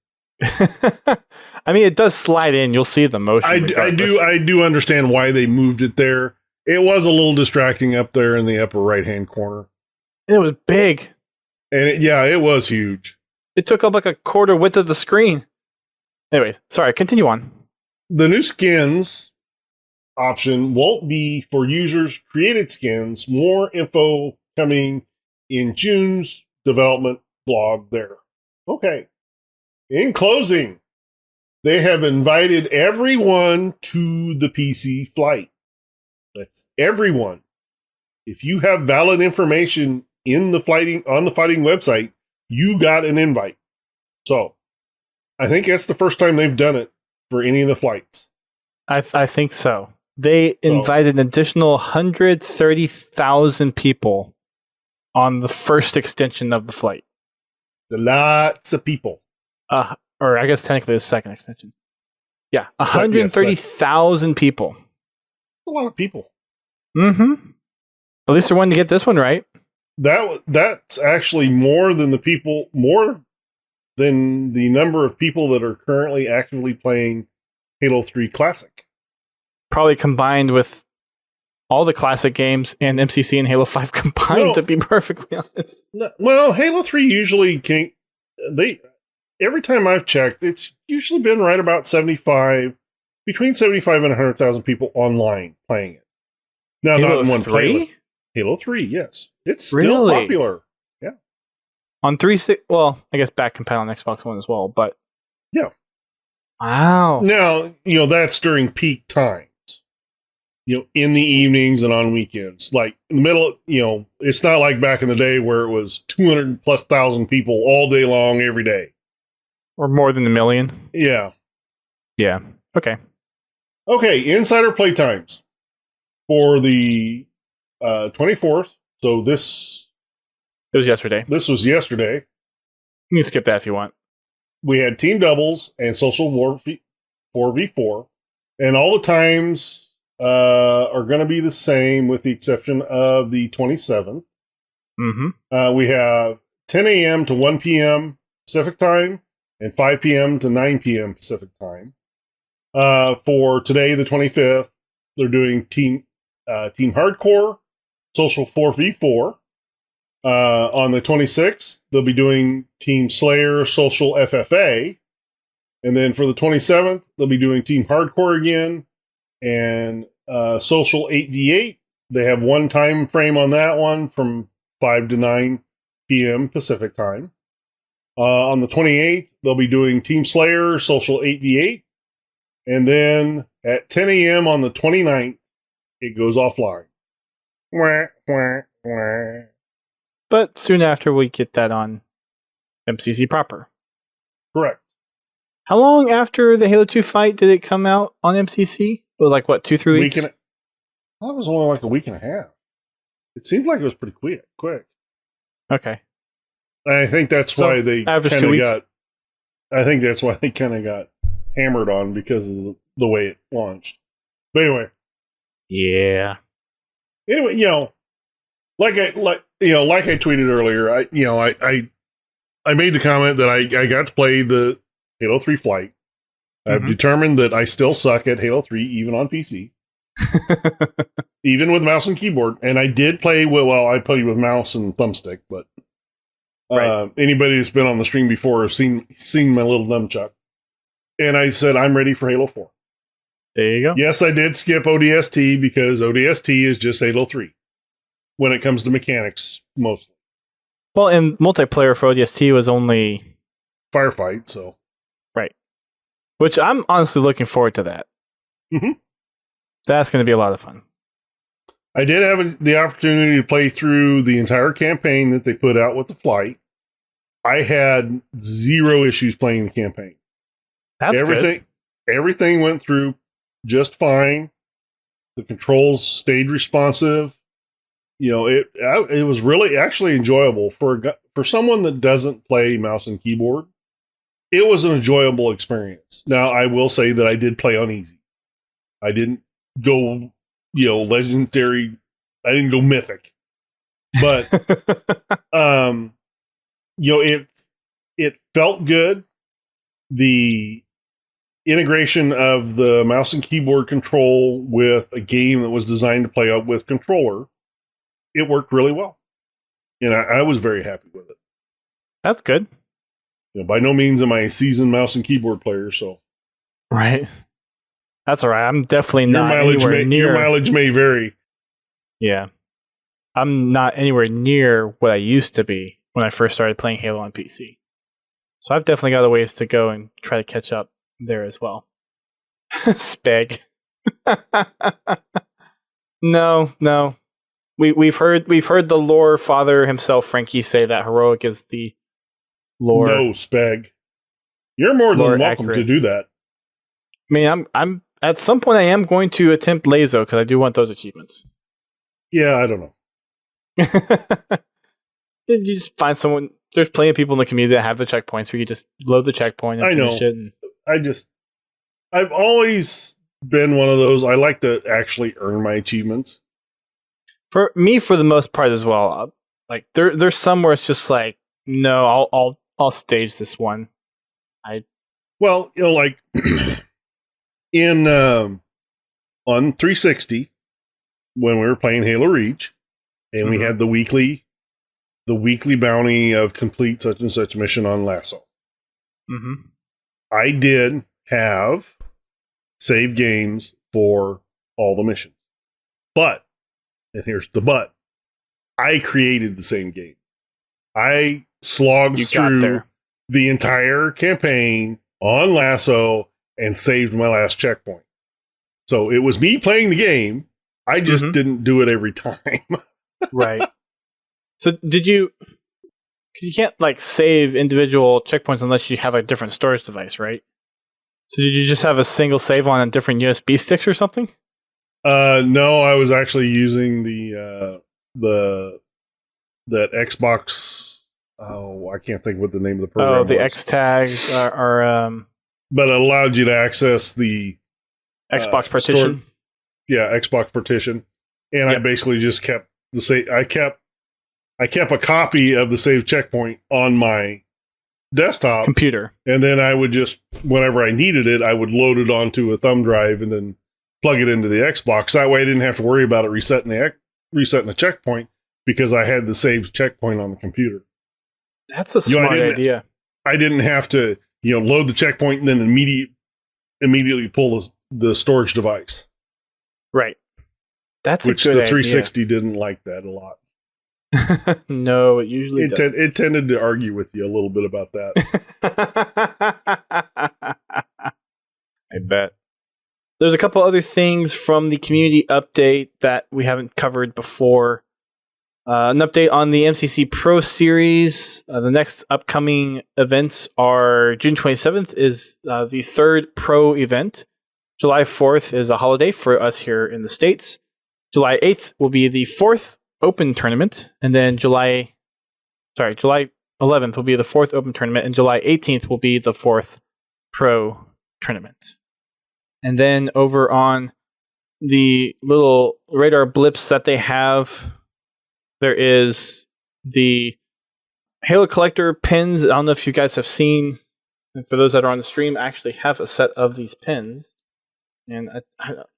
I mean, it does slide in. You'll see the motion. I do understand why they moved it there. It was a little distracting up there in the upper right-hand corner. It was big. And it was huge. It took up like a quarter width of the screen. Anyway, sorry, continue on. The new skins option won't be for users created skins. More info coming in June's development blog there. Okay. In closing, they have invited everyone to the PC flight. That's everyone. If you have valid information in the fighting website, you got an invite. So I think that's the first time they've done it for any of the flights. I think so. They invited an additional 130,000 people on the first extension of the flight. Lots of people. Or I guess technically the second extension. Yeah, 130,000 people. That's a lot of people. Mm-hmm. At least they're wanting to get this one right. That's actually more than the number of people that are currently actively playing Halo 3 Classic. Probably combined with all the classic games and MCC and Halo 5 combined, to be perfectly honest. Well, Halo 3 usually every time I've checked, it's usually been right about between 75 and 100,000 people online playing it. Now, Halo not in one 3? playlist. Halo 3, yes. It's still popular. Yeah. On 360, well, I guess back compatible on Xbox One as well, but yeah. Wow. Now, that's during peak times. In the evenings and on weekends. Like in the middle, it's not like back in the day where it was 200,000+ people all day long every day. Or more than 1 million. Yeah. Yeah. Okay. Okay, insider playtimes for the 24th. So it was yesterday. This was yesterday. You can skip that if you want. We had team doubles and social 4v4, and all the times are going to be the same with the exception of the 27th. Mm-hmm. We have 10 a.m. to 1 p.m. Pacific time and 5 p.m. to 9 p.m. Pacific time. For today, the 25th, they're doing team hardcore, social 4v4. On the 26th, they'll be doing team Slayer, social FFA. And then for the 27th, they'll be doing team hardcore again and social 8v8. They have one time frame on that one from 5 to 9 p.m. Pacific time. On the 28th, they'll be doing team Slayer, social 8v8. And then at 10 a.m. on the 29th, it goes offline. Wah, wah, wah. But soon after, we get that on MCC proper. Correct. How long after the Halo 2 fight did it come out on MCC? It was like, what, 2-3 weeks? That was only like a week and a half. It seemed like it was pretty quick. Okay. I think that's why they kind of got... I think that's why they kind of got hammered on because of the way it launched. But anyway. Yeah. Anyway, like I tweeted earlier, I made the comment that I got to play the Halo 3 flight. I've determined that I still suck at Halo 3, even on PC. Even with mouse and keyboard. And I did play I played with mouse and thumbstick, but anybody that's been on the stream before has seen my little nunchuck. And I said, I'm ready for Halo 4. There you go. Yes, I did skip ODST because ODST is just Halo 3 when it comes to mechanics, mostly. Well, and multiplayer for ODST was only firefight, so. Right. Which I'm honestly looking forward to that. Mm-hmm. That's going to be a lot of fun. I did have the opportunity to play through the entire campaign that they put out with the flight. I had zero issues playing the campaign. That's good. Everything went through just fine. The controls stayed responsive. It was really actually enjoyable for someone that doesn't play mouse and keyboard. It was an enjoyable experience. Now, I will say that I did play on easy. I didn't go, legendary. I didn't go mythic, but it felt good. The integration of the mouse and keyboard control with a game that was designed to play out with controller, it worked really well. And I was very happy with it. That's good. By no means am I a seasoned mouse and keyboard player, so. Right. That's all right. I'm definitely not anywhere near. Your mileage may vary. Yeah. I'm not anywhere near what I used to be when I first started playing Halo on PC. So I've definitely got a ways to go and try to catch up there as well. Speg. No. we've heard the lore father himself, Frankie, say that heroic is the lore. No, Speg. You're more than welcome accurate. to do that. I mean, I'm at some point I am going to attempt Lazo because I do want those achievements. Yeah, I don't know. You just find someone. There's plenty of people in the community that have the checkpoints where you just load the checkpoint and finish it. And I've always been one of those. I like to actually earn my achievements. For me, for the most part as well. Like there's some where it's just like, no, I'll stage this one. Well, like in on 360 when we were playing Halo Reach, and we had the weekly bounty of complete such and such mission on Lasso. Mm-hmm. I did have save games for all the missions, but, and here's the but, I created the same game. I slogged through the entire campaign on Lasso and saved my last checkpoint. So it was me playing the game. I just didn't do it every time. Right. So did you? You can't like save individual checkpoints unless you have a different storage device, right? So did you just have a single save on a different USB sticks or something? No, I was actually using that Xbox. Oh, I can't think what the name of the program was. The X tags are but it allowed you to access the Xbox partition. Xbox partition, and I basically just kept the save. I kept a copy of the save checkpoint on my desktop computer, and then I would just, whenever I needed it, I would load it onto a thumb drive and then plug it into the Xbox. That way, I didn't have to worry about it resetting the checkpoint because I had the saved checkpoint on the computer. That's a smart idea. I didn't have to, load the checkpoint and then immediately pull the storage device. Right. That's which a good the 360 idea. Didn't like that a lot. No, it usually doesn't. It tended to argue with you a little bit about that. I bet. There's a couple other things from the community update that we haven't covered before. An update on the MCC Pro Series. The next upcoming events are June 27th is the third Pro event. July 4th is a holiday for us here in the States. July 8th will be the fourth Open tournament, and then July 11th will be the fourth Open tournament, and July 18th will be the fourth Pro tournament. And then over on the little radar blips that they have, there is the Halo Collector pins. I don't know if you guys have seen, and for those that are on the stream, I actually have a set of these pins. And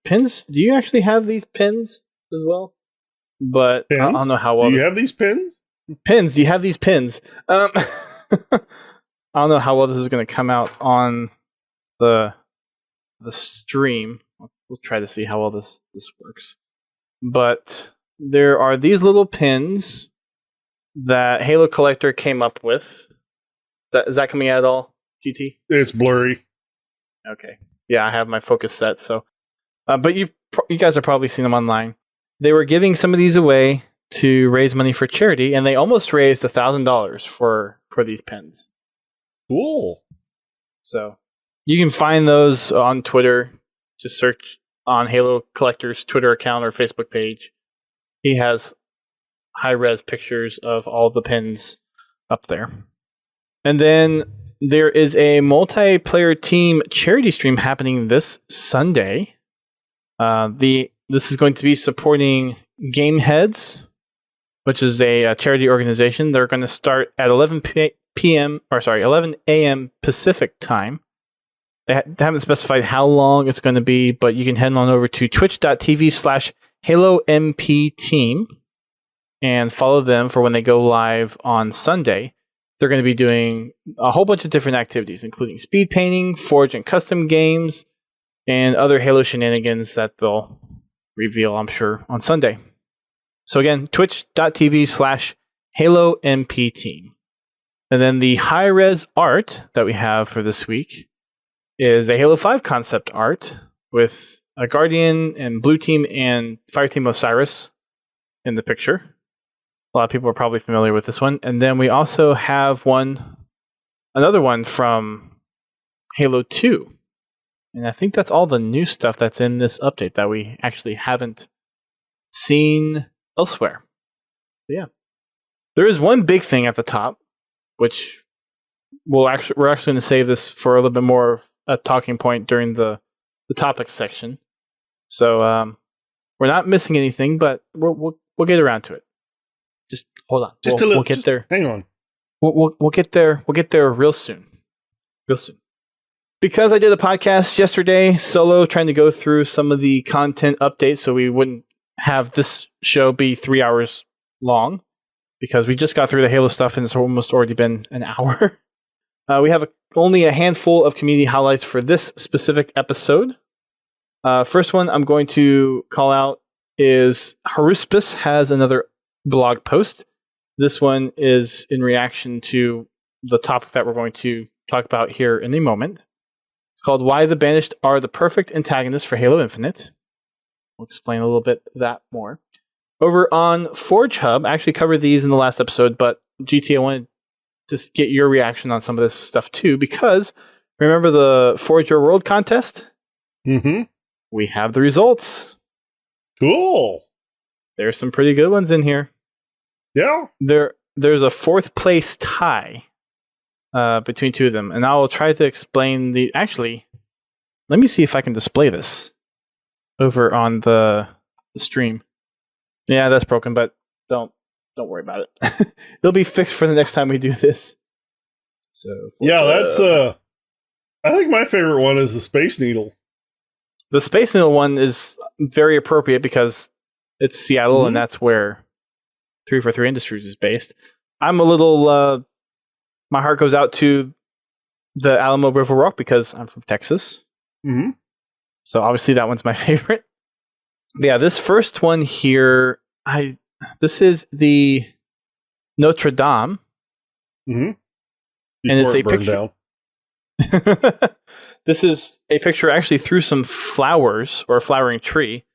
pins, do you actually have these pins as well? But pins? I don't know how well. Do you have these pins? Pins? Do you have these pins? I don't know how well this is going to come out on the stream. We'll try to see how well this works. But there are these little pins that Halo Collector came up with. Is that coming out at all, GT? It's blurry. Okay. Yeah, I have my focus set. So, but you guys have probably seen them online. They were giving some of these away to raise money for charity, and they almost raised $1,000 for these pins. Cool. So you can find those on Twitter. Just search on Halo Collector's Twitter account or Facebook page. He has high-res pictures of all the pins up there. And then there is a multiplayer team charity stream happening this Sunday. This is going to be supporting Game Heads, which is a charity organization. They're going to start at 11 a.m. Pacific time. They haven't specified how long it's going to be, but you can head on over to twitch.tv/HaloMPTeam and follow them for when they go live on Sunday. They're going to be doing a whole bunch of different activities, including speed painting, forge and custom games, and other Halo shenanigans that they'll reveal, I'm sure, on Sunday. So again, twitch.tv/HaloMPTeam. And then the high-res art that we have for this week is a Halo 5 concept art with a Guardian and Blue Team and Fire Team Osiris in the picture. A lot of people are probably familiar with this one. And then we also have another one from Halo 2. And I think that's all the new stuff that's in this update that we actually haven't seen elsewhere. So yeah. There is one big thing at the top, which we're actually going to save this for a little bit more of a talking point during the topics section. So we're not missing anything, but we'll get around to it. Just hold on. We'll get there. Hang on. We'll get there. We'll get there real soon. Real soon. Because I did a podcast yesterday, solo, trying to go through some of the content updates so we wouldn't have this show be 3 hours long, because we just got through the Halo stuff and it's almost already been an hour. We have only a handful of community highlights for this specific episode. First one I'm going to call out is Haruspis has another blog post. This one is in reaction to the topic that we're going to talk about here in a moment. It's called Why the Banished Are the Perfect Antagonists for Halo Infinite. We'll explain a little bit that more. Over on Forge Hub, I actually covered these in the last episode, but GT, I wanted to get your reaction on some of this stuff too, because remember the Forge Your World contest? Mm-hmm. We have the results. Cool. There's some pretty good ones in here. Yeah. There's a 4th place tie between two of them, and I will try to explain the... Actually, let me see if I can display this over on the stream. Yeah, that's broken, but don't worry about it. It'll be fixed for the next time we do this. So yeah, that's I think my favorite one is the Space Needle. The Space Needle one is very appropriate because it's Seattle, and that's where 343 Industries is based. I'm a little... my heart goes out to the Alamo River Rock because I'm from Texas. Mm-hmm. So obviously that one's my favorite. But yeah, this first one here, this is the Notre Dame. Mm-hmm. And it's a picture. This is a picture actually through some flowers or a flowering tree.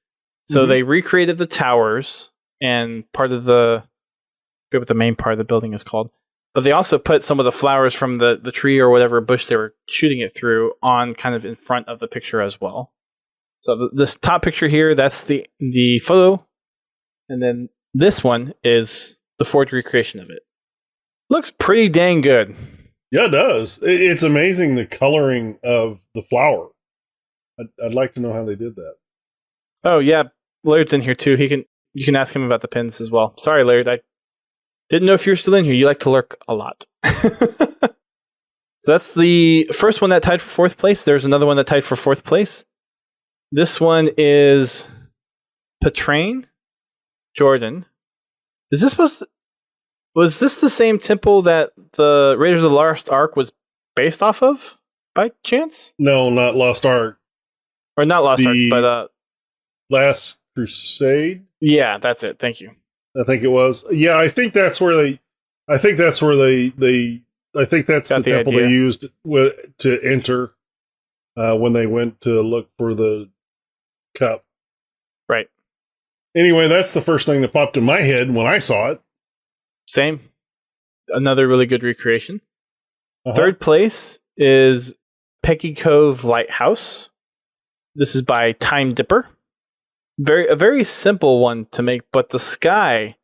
So they recreated the towers and part of I forget what the main part of the building is called. But they also put some of the flowers from the tree or whatever bush they were shooting it through on kind of in front of the picture as well. So this top picture here, that's the photo. And then this one is the forged recreation of it. Looks pretty dang good. Yeah, it does. It's amazing the coloring of the flower. I'd like to know how they did that. Oh, yeah. Laird's in here too. You can ask him about the pins as well. Sorry, Laird. I didn't know if you're still in here. You like to lurk a lot. So that's the first one that tied for 4th place. There's another one that tied for 4th place. This one is Petrain Jordan. Was this the same temple that the Raiders of the Lost Ark was based off of, by chance? No, not Lost Ark. Or not Lost Ark, but... Last Crusade? Yeah, that's it. Thank you. I think it was. Yeah, I think that's where they... I think that's the temple they used to enter when they went to look for the cup. Right. Anyway, that's the first thing that popped in my head when I saw it. Same. Another really good recreation. 3rd place is Peggy Cove Lighthouse. This is by Time Dipper. A very simple one to make, but the sky,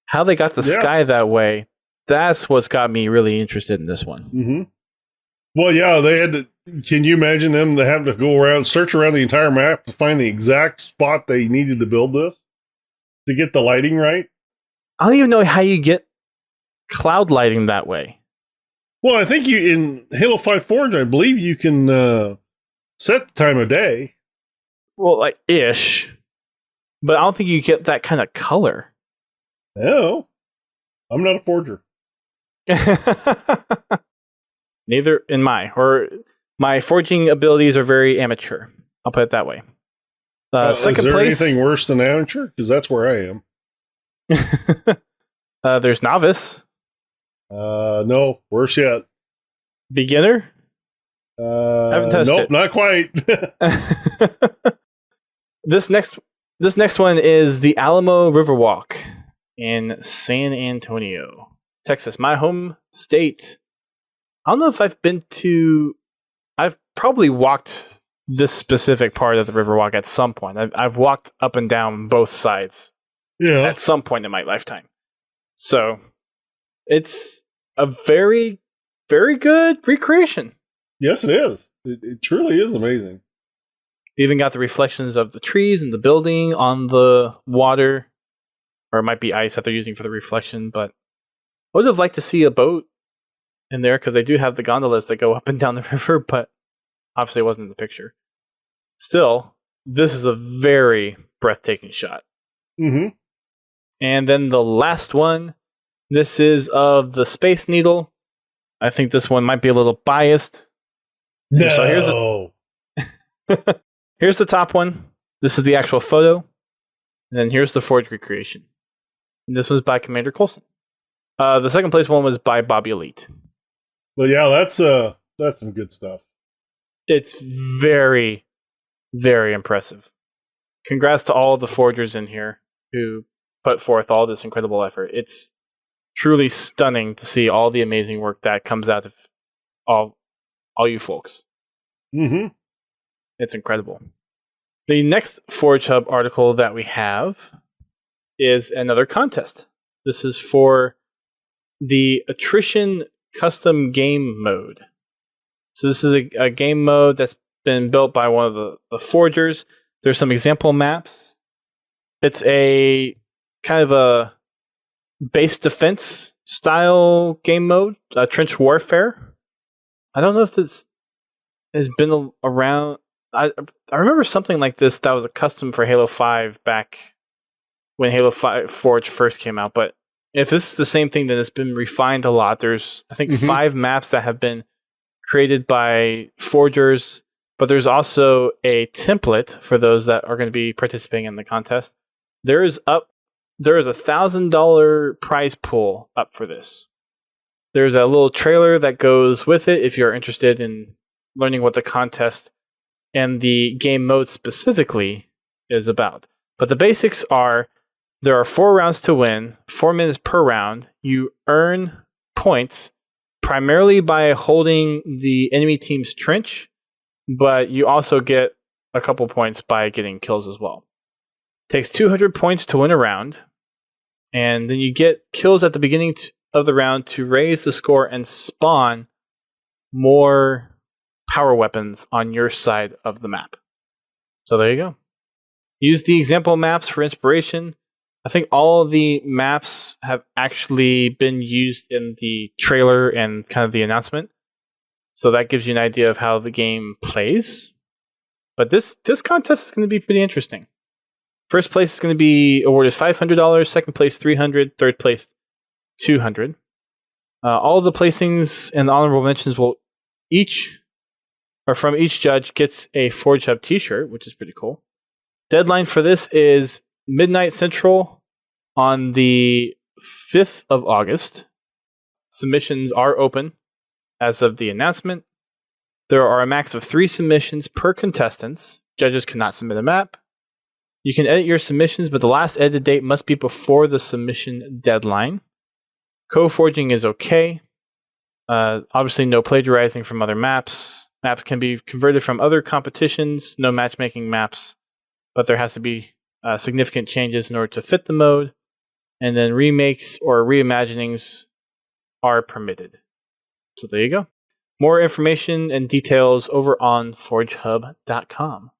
how they got the sky that way, that's what's got me really interested in this one. Mm-hmm. Well, yeah, they had to. Can you imagine them to have to go around, search around the entire map to find the exact spot they needed to build this to get the lighting right? I don't even know how you get cloud lighting that way. Well, I think in Halo 5 Forge, I believe you can set the time of day. Well, like ish, but I don't think you get that kind of color. No, I'm not a forger. Neither in my forging abilities are very amateur. I'll put it that way. Second is there place, anything worse than amateur? Because that's where I am. There's novice. No, worse yet. Beginner. Haven't touched it. Not quite. This next This next one is the Alamo Riverwalk in San Antonio, Texas, my home state. I don't know if I've probably walked this specific part of the Riverwalk at some point. I've walked up and down both sides at some point in my lifetime. So it's a very, very good recreation. Yes, it is. It truly is amazing. You even got the reflections of the trees and the building on the water, or it might be ice that they're using for the reflection, but I would have liked to see a boat in there because they do have the gondolas that go up and down the river, but obviously it wasn't in the picture. Still, this is a very breathtaking shot. Mm-hmm. And then the last one, this is of the Space Needle. I think this one might be a little biased. No. So here's the top one. This is the actual photo. And then here's the forged recreation. And this was by Commander Coulson. The second place one was by Bobby Elite. Well, yeah, that's some good stuff. It's very, very impressive. Congrats to all the forgers in here who put forth all this incredible effort. It's truly stunning to see all the amazing work that comes out of all you folks. Mm-hmm. It's incredible. The next Forge Hub article that we have is another contest. This is for the Attrition Custom Game Mode. So this is a game mode that's been built by one of the forgers. There's some example maps. It's a kind of a base defense style game mode, trench warfare. I don't know if this has been around. I remember something like this that was a custom for Halo 5 back when Halo 5 Forge first came out. But if this is the same thing, then it's been refined a lot. There's, I think, 5 maps that have been created by forgers, but there's also a template for those that are going to be participating in the contest. There is a $1,000 prize pool up for this. There's a little trailer that goes with it if you're interested in learning what the contest and the game mode specifically is about. But the basics are, there are 4 rounds to win, 4 minutes per round. You earn points primarily by holding the enemy team's trench, but you also get a couple points by getting kills as well. It takes 200 points to win a round, and then you get kills at the beginning of the round to raise the score and spawn more power weapons on your side of the map. So there you go. Use the example maps for inspiration. I think all of the maps have actually been used in the trailer and kind of the announcement. So that gives you an idea of how the game plays. But this contest is going to be pretty interesting. First place is going to be awarded $500, second place $300, third place $200. All of the placings and the honorable mentions will from each judge gets a Forge Hub t-shirt, which is pretty cool. Deadline for this is midnight Central on the 5th of August. Submissions are open as of the announcement. There are a max of 3 submissions per contestants. Judges cannot submit a map. You can edit your submissions, but the last edit date must be before the submission deadline. Co-forging is okay. Obviously, no plagiarizing from other maps. Maps can be converted from other competitions. No matchmaking maps, but there has to be significant changes in order to fit the mode. And then remakes or reimaginings are permitted. So there you go. More information and details over on forgehub.com.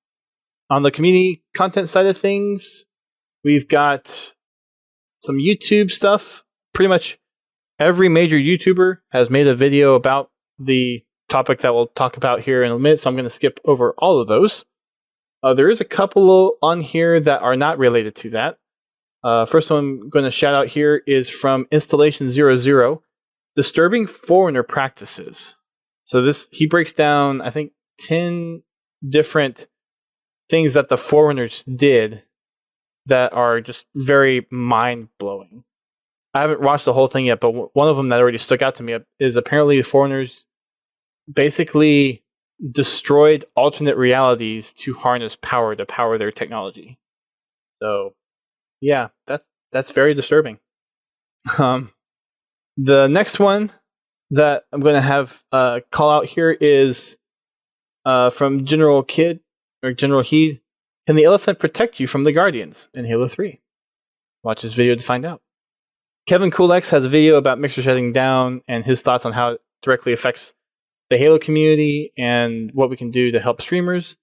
On the community content side of things, we've got some YouTube stuff. Pretty much every major YouTuber has made a video about the topic that we'll talk about here in a minute, so I'm going to skip over all of those. There is a couple on here that are not related to that. First one I'm going to shout out here is from Installation 00, Disturbing Foreigner Practices. So he breaks down, I think, 10 different things that the foreigners did that are just very mind-blowing. I haven't watched the whole thing yet, but one of them that already stuck out to me is apparently the foreigners basically destroyed alternate realities to harness power to power their technology. So, yeah, that's very disturbing. The next one that I'm going to have call out here is from General Kid or General Heed. Can the elephant protect you from the Guardians in Halo 3? Watch this video to find out. Kevin Kulex has a video about Mixer shutting down and his thoughts on how it directly affects the Halo community and what we can do to help streamers.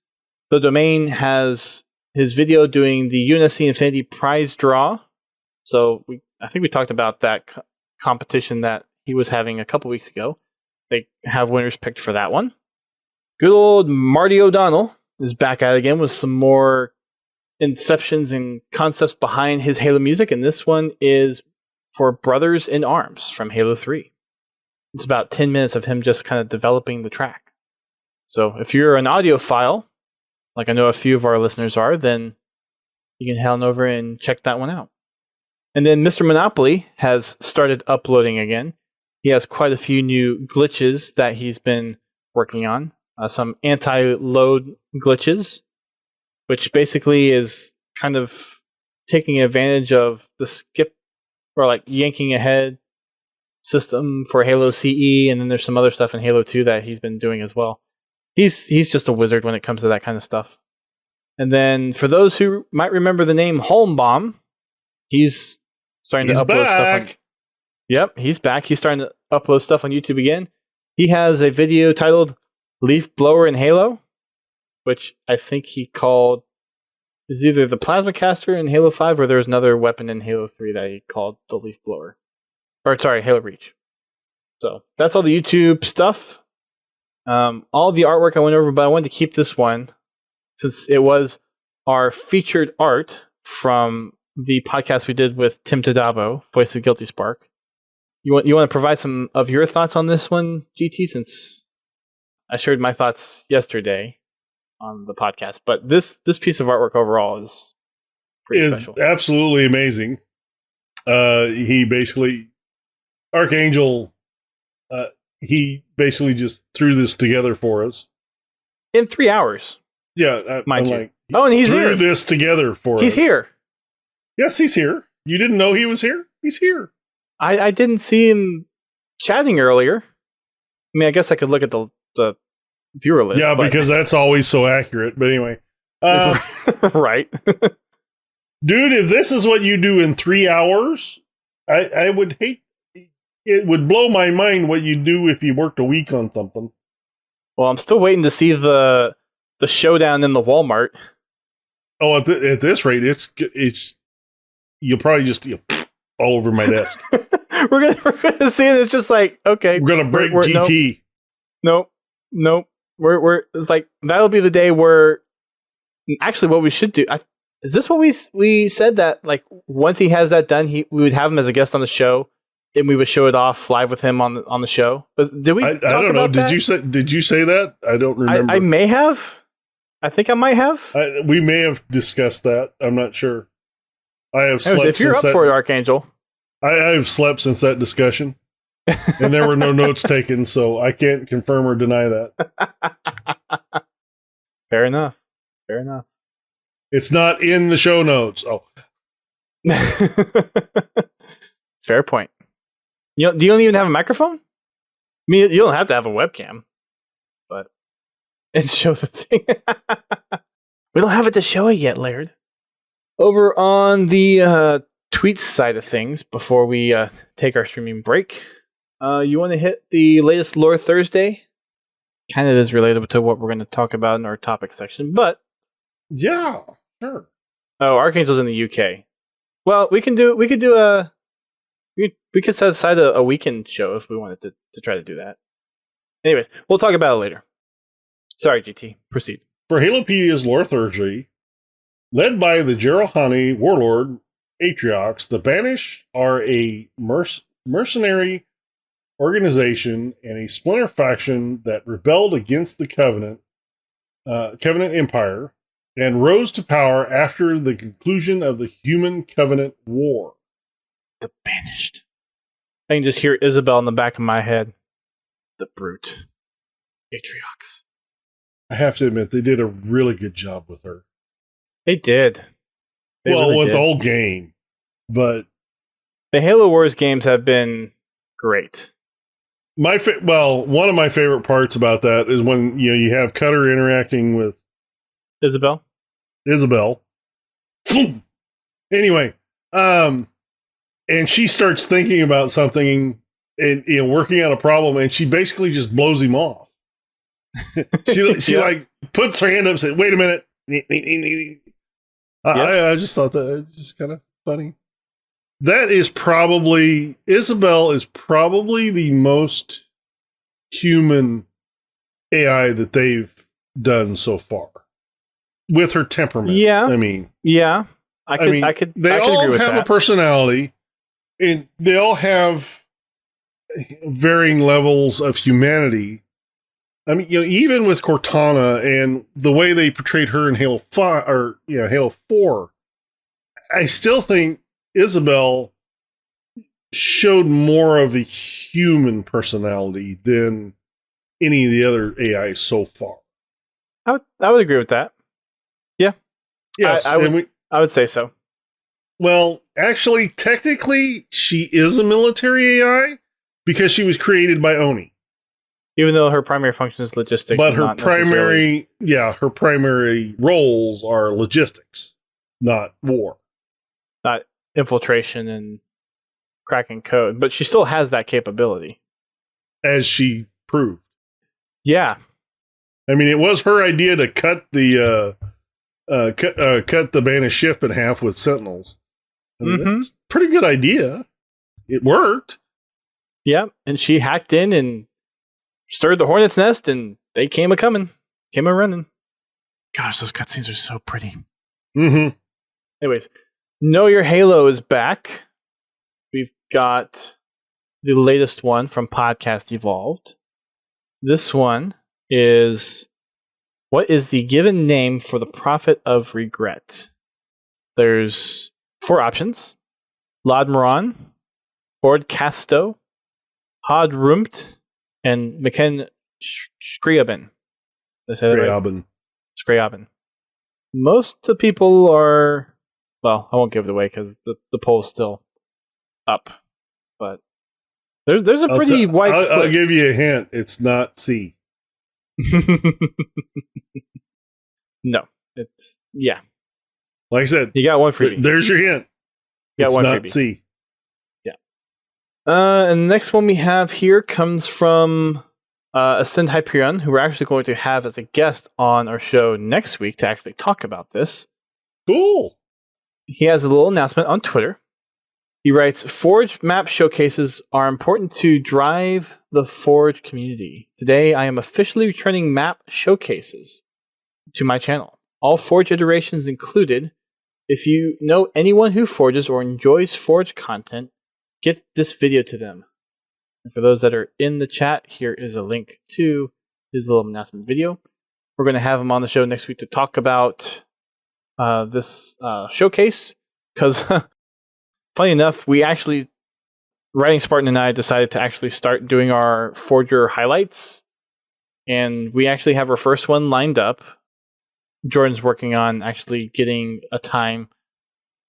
The Domain has his video doing the UNSC Infinity prize draw. So I think we talked about that competition that he was having a couple weeks ago. They have winners picked for that one. Good old Marty O'Donnell is back at it again with some more inceptions and concepts behind his Halo music, and this one is for Brothers in Arms from Halo 3. It's about 10 minutes of him just kind of developing the track. So if you're an audiophile, like I know a few of our listeners are, then you can head on over and check that one out. And then Mr. Monopoly has started uploading again. He has quite a few new glitches that he's been working on. Some anti-load glitches, which basically is kind of taking advantage of the skip or like yanking ahead system for Halo CE, and then there's some other stuff in Halo 2 that he's been doing as well. He's just a wizard when it comes to that kind of stuff. And then for those who might remember the name Holmbaum, he's starting to upload stuff on... Yep, he's back. He's starting to upload stuff on YouTube again. He has a video titled Leaf Blower in Halo, which I think he called is either the Plasma Caster in Halo 5 or there's another weapon in Halo 3 that he called the Leaf Blower. Or sorry, Halo Reach. So that's all the YouTube stuff. All the artwork I went over, but I wanted to keep this one since it was our featured art from the podcast we did with Tim Tadabo, voice of Guilty Spark. You want to provide some of your thoughts on this one, GT, since I shared my thoughts yesterday on the podcast, but this piece of artwork overall is pretty special. Absolutely amazing. He basically Archangel. He basically just threw this together for us in 3 hours. Yeah, mind you. Like, and he's threw here. This together for us. He's here. Yes, he's here. You didn't know he was here? He's here. I didn't see him chatting earlier. I mean, I guess I could look at the viewer list. Yeah, because that's always so accurate. But anyway. Right. Dude, if this is what you do in 3 hours, I would hate... It would blow my mind what you do if you worked a week on something. Well, I'm still waiting to see the showdown in the Walmart. Oh, at this rate, it's you'll probably just all over my desk. we're gonna see it. It's just like, okay, we're gonna break GT. Nope. We're it's like that'll be the day where actually what we should do. Is this what we said that like once he has that done, we would have him as a guest on the show. And we would show it off live with him on the show. Did we? I don't know. Did you say that? I don't remember. I may have. I think I might have. We may have discussed that. I'm not sure. I have slept. If you're up for it, Archangel. I have slept since that discussion, and there were no notes taken, so I can't confirm or deny that. Fair enough. It's not in the show notes. Oh. Fair point. You don't even have a microphone? I mean, you don't have to have a webcam, but it shows the thing. We don't have it to show it yet, Laird. Over on the tweets side of things, before we take our streaming break, you want to hit the latest Lore Thursday? Kind of is related to what we're going to talk about in our topic section, but yeah, sure. Oh, Archangel's in the UK. Well, we could set aside a weekend show if we wanted to try to do that. Anyways, we'll talk about it later. Sorry, GT. Proceed. For Halopedia's Lore Thursday, led by the Jerohani warlord Atriox, the Banished are a mercenary organization and a splinter faction that rebelled against the Covenant Empire and rose to power after the conclusion of the Human Covenant War. The Banished. I can just hear Isabel in the back of my head. The brute. Atriox. I have to admit, they did a really good job with her. They did. They well, really with did. the whole game, but The Halo Wars games have been great. one of my favorite parts about that is when you have Cutter interacting with Isabel? Isabel. Anyway, and she starts thinking about something and working out a problem, and she basically just blows him off. She like puts her hand up and says, "Wait a minute." I just thought that was just kind of funny. That is probably Isabel is probably the most human AI that they've done so far with her temperament. Yeah, I mean, I could. They I could all agree with have that. a personality, and they all have varying levels of humanity. I mean, even with Cortana and the way they portrayed her in Halo 5 or Halo 4, I still think Isabel showed more of a human personality than any of the other AI so far. I would agree with that. Yeah. Yes, I would say so. Well, actually, technically, she is a military AI because she was created by Oni. Even though her primary function is logistics, But her primary roles are logistics, not war. Not infiltration and cracking code, but she still has that capability. As she proved. Yeah. I mean, it was her idea to cut the Banished ship in half with Sentinels. I mean, that's a pretty good idea. It worked. Yeah, and she hacked in and stirred the hornet's nest, and they came a running. Gosh, those cutscenes are so pretty. Mm-hmm. Anyways, Know Your Halo is back. We've got the latest one from Podcast Evolved. This one is, what is the given name for the Prophet of Regret? There's 4 options. Lodmaron, Ordcasto, Hodrumt, and Maken Skriaben. Did I say that right? Skriaben. Most of the people are... Well, I won't give it away because the poll's still up. But there's a pretty wide split. I'll give you a hint. It's not C. No. It's... Yeah. Like I said, you got one freebie. There's your hint. It's not freebie. C. Yeah. And the next one we have here comes from Ascend Hyperion, who we're actually going to have as a guest on our show next week to actually talk about this. Cool. He has a little announcement on Twitter. He writes, Forge map showcases are important to drive the Forge community. Today, I am officially returning map showcases to my channel. All Forge iterations included. If you know anyone who forges or enjoys Forge content, get this video to them. And for those that are in the chat, here is a link to his little announcement video. We're going to have him on the show next week to talk about this showcase, because funny enough, we actually, Writing Spartan and I decided to actually start doing our Forger highlights, and we actually have our first one lined up. Jordan's working on actually getting a time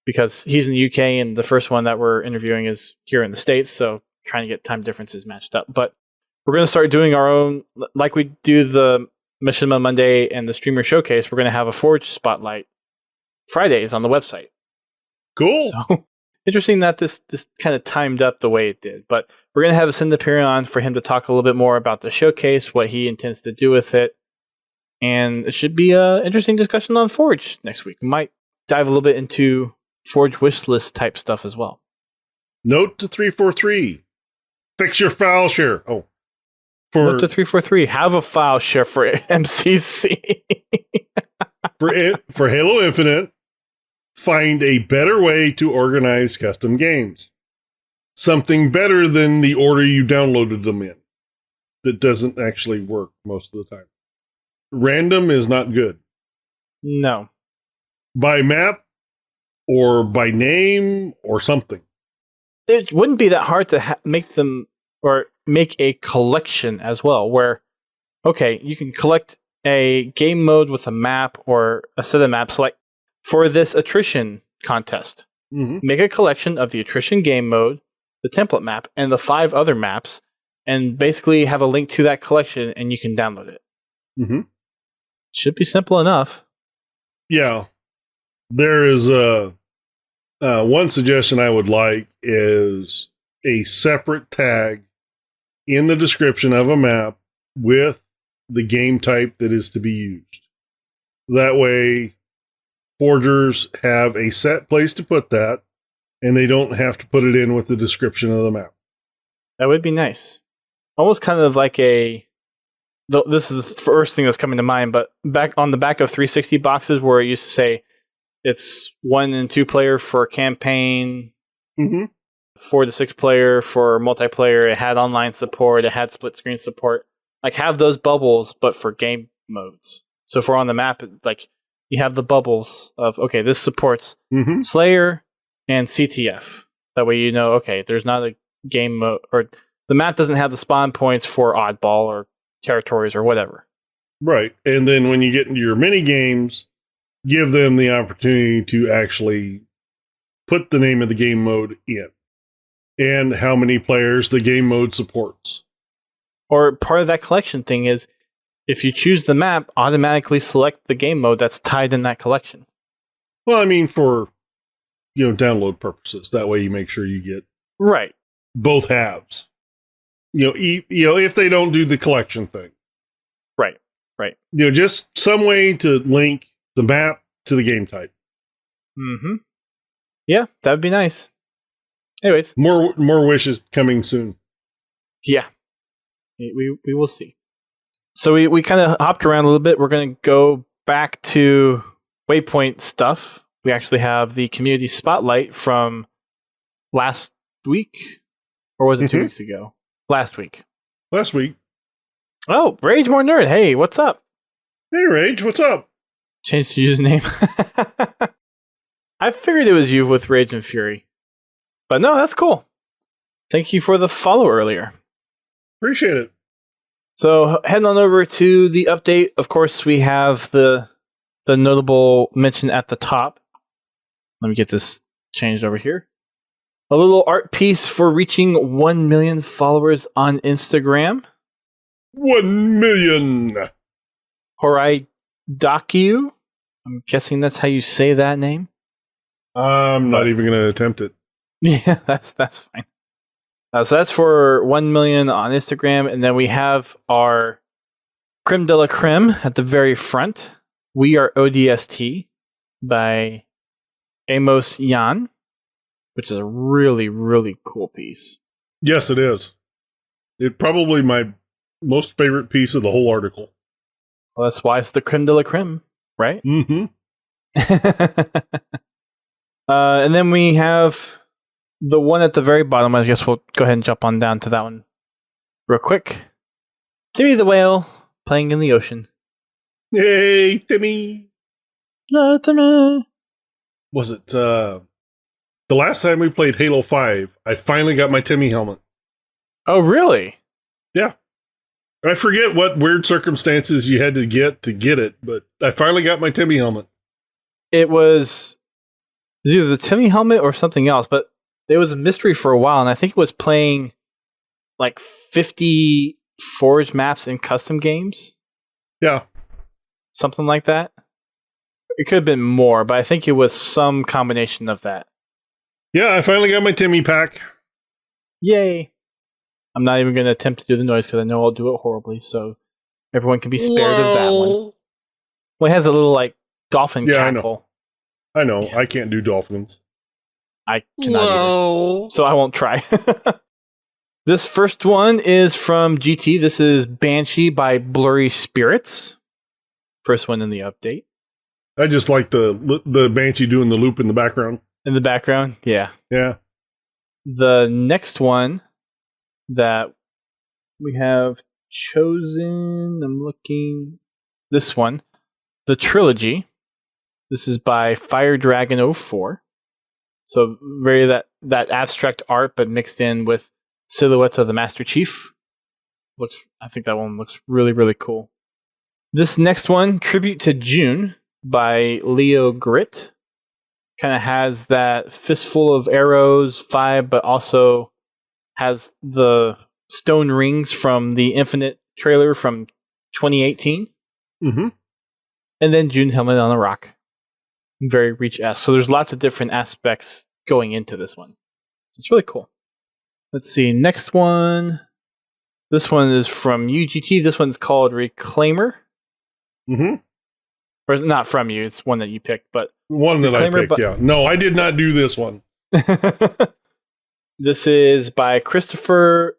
because he's in the UK and the first one that we're interviewing is here in the States, so trying to get time differences matched up. But we're going to start doing our own, like we do the Machinima Monday and the Streamer Showcase, we're going to have a Forge Spotlight Fridays on the website. Cool. So interesting that this kind of timed up the way it did. But we're going to have Ascend Hyperion on for him to talk a little bit more about the showcase, what he intends to do with it. And it should be an interesting discussion on Forge next week. We might dive a little bit into Forge wishlist type stuff as well. Note to 343. Fix your file share. Oh. Note to 343. Have a file share for MCC. for Halo Infinite, find a better way to organize custom games. Something better than the order you downloaded them in. That doesn't actually work most of the time. Random is not good. No. By map or by name or something. It wouldn't be that hard to make them, or make a collection as well, where, okay, you can collect a game mode with a map or a set of maps. Like for this attrition contest. Mm-hmm. Make a collection of the attrition game mode, the template map, and the 5 other maps, and basically have a link to that collection, and you can download it. Mm-hmm. Should be simple enough. Yeah. There is one suggestion I would like is a separate tag in the description of a map with the game type that is to be used. That way, forgers have a set place to put that, and they don't have to put it in with the description of the map. That would be nice. Almost kind of like this is the first thing that's coming to mind, but back on the back of 360 boxes where it used to say it's 1 and 2 player for campaign, 4 to 6 player for multiplayer. It had online support. It had split screen support. Like, have those bubbles, but for game modes. So if we're on the map, like, you have the bubbles of, okay, this supports Slayer and CTF. That way you know, okay, there's not a game mode, or the map doesn't have the spawn points for oddball or territories or whatever. Right. And then when you get into your mini games, give them the opportunity to actually put the name of the game mode in and how many players the game mode supports. Or part of that collection thing is, if you choose the map, automatically select the game mode that's tied in that collection. Well, I mean, for download purposes. That way you make sure you get right both halves. If they don't do the collection thing. Right. Just some way to link the map to the game type. Yeah, that would be nice. Anyways. More wishes coming soon. Yeah. We will see. So we kind of hopped around a little bit. We're going to go back to Waypoint stuff. We actually have the community spotlight from last week. Or was it 2 weeks ago? Last week. Oh, Rage More Nerd. Hey, what's up? Hey, Rage, what's up? Changed the username. I figured it was you with Rage and Fury. But no, that's cool. Thank you for the follow earlier. Appreciate it. So heading on over to the update. Of course, we have the notable mention at the top. Let me get this changed over here. A little art piece for reaching 1 million followers on Instagram. 1 million. Horaidaku. I'm guessing that's how you say that name. I'm not even going to attempt it. Yeah, that's fine. So that's for 1 million on Instagram, and then we have our creme de la creme at the very front. We are ODST by Amos Jan, which is a really, really cool piece. Yes, it is. It's probably my most favorite piece of the whole article. Well, that's why it's the creme de la creme, right? Mm-hmm. And then we have the one at the very bottom. I guess we'll go ahead and jump on down to that one real quick. Timmy the Whale playing in the ocean. Hey, Timmy. Timmy. Was it the last time we played Halo 5, I finally got my Timmy helmet. Oh, really? Yeah. I forget what weird circumstances you had to get it, but I finally got my Timmy helmet. It was either the Timmy helmet or something else, but it was a mystery for a while, and I think it was playing like 50 Forge maps in custom games. Yeah. Something like that. It could have been more, but I think it was some combination of that. Yeah, I finally got my Timmy pack. Yay. I'm not even going to attempt to do the noise because I know I'll do it horribly, so everyone can be spared of that one. Well, it has a little, like, dolphin cackle. I know. Yeah. I can't do dolphins. I cannot either, so I won't try. This first one is from GT. This is Banshee by Blurry Spirits. First one in the update. I just like the Banshee doing the loop in the background. In the background? Yeah. Yeah. The next one that we have chosen, I'm looking, this one, the Trilogy. This is by Fire Dragon 04. So very that abstract art, but mixed in with silhouettes of the Master Chief. I think that one looks really, really cool. This next one, Tribute to June by Leo Grit. Kind of has that fistful of arrows vibe, but also has the stone rings from the Infinite trailer from 2018. Mm-hmm. And then June's helmet on a rock. Very Reach-esque. So there's lots of different aspects going into this one. It's really cool. Let's see. Next one. This one is from UGT. This one's called Reclaimer. Mm-hmm. Or not from you. It's one that you picked, but one that Reclaimer, I picked. Yeah. No, I did not do this one. This is by Christopher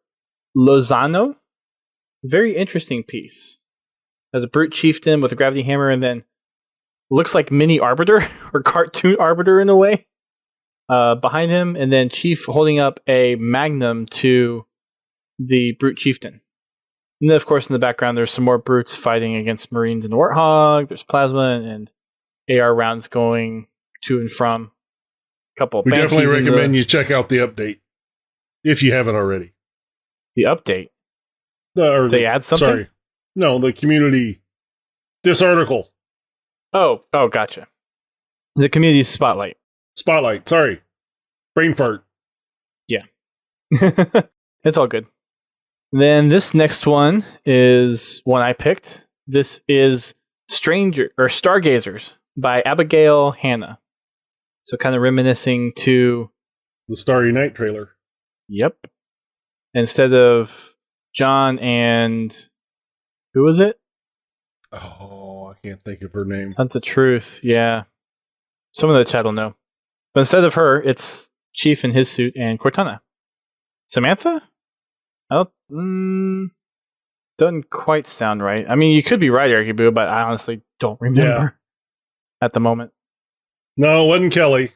Lozano. Very interesting piece. Has a brute chieftain with a gravity hammer, and then looks like mini Arbiter or cartoon Arbiter in a way behind him, and then Chief holding up a magnum to the brute chieftain. And then, of course, in the background, there's some more brutes fighting against Marines and Warthog. There's plasma and AR rounds going to and from. A couple. We definitely recommend you check out the update if you haven't already. The update. They add something. Sorry, no, the community. This article. Oh, gotcha. The community spotlight. Spotlight. Sorry, brain fart. Yeah, it's all good. Then this next one is one I picked. This is Stargazers by Abigail Hanna. So kind of reminiscing to the Starry Night trailer. Yep. Instead of John and who was it? Oh, I can't think of her name. Hunt the Truth. Yeah. Some of the chat will know. But instead of her, it's Chief in his suit and Cortana. Samantha? Doesn't quite sound right. I mean, you could be right, Eric Boo, but I honestly don't remember at the moment. No, it wasn't Kelly.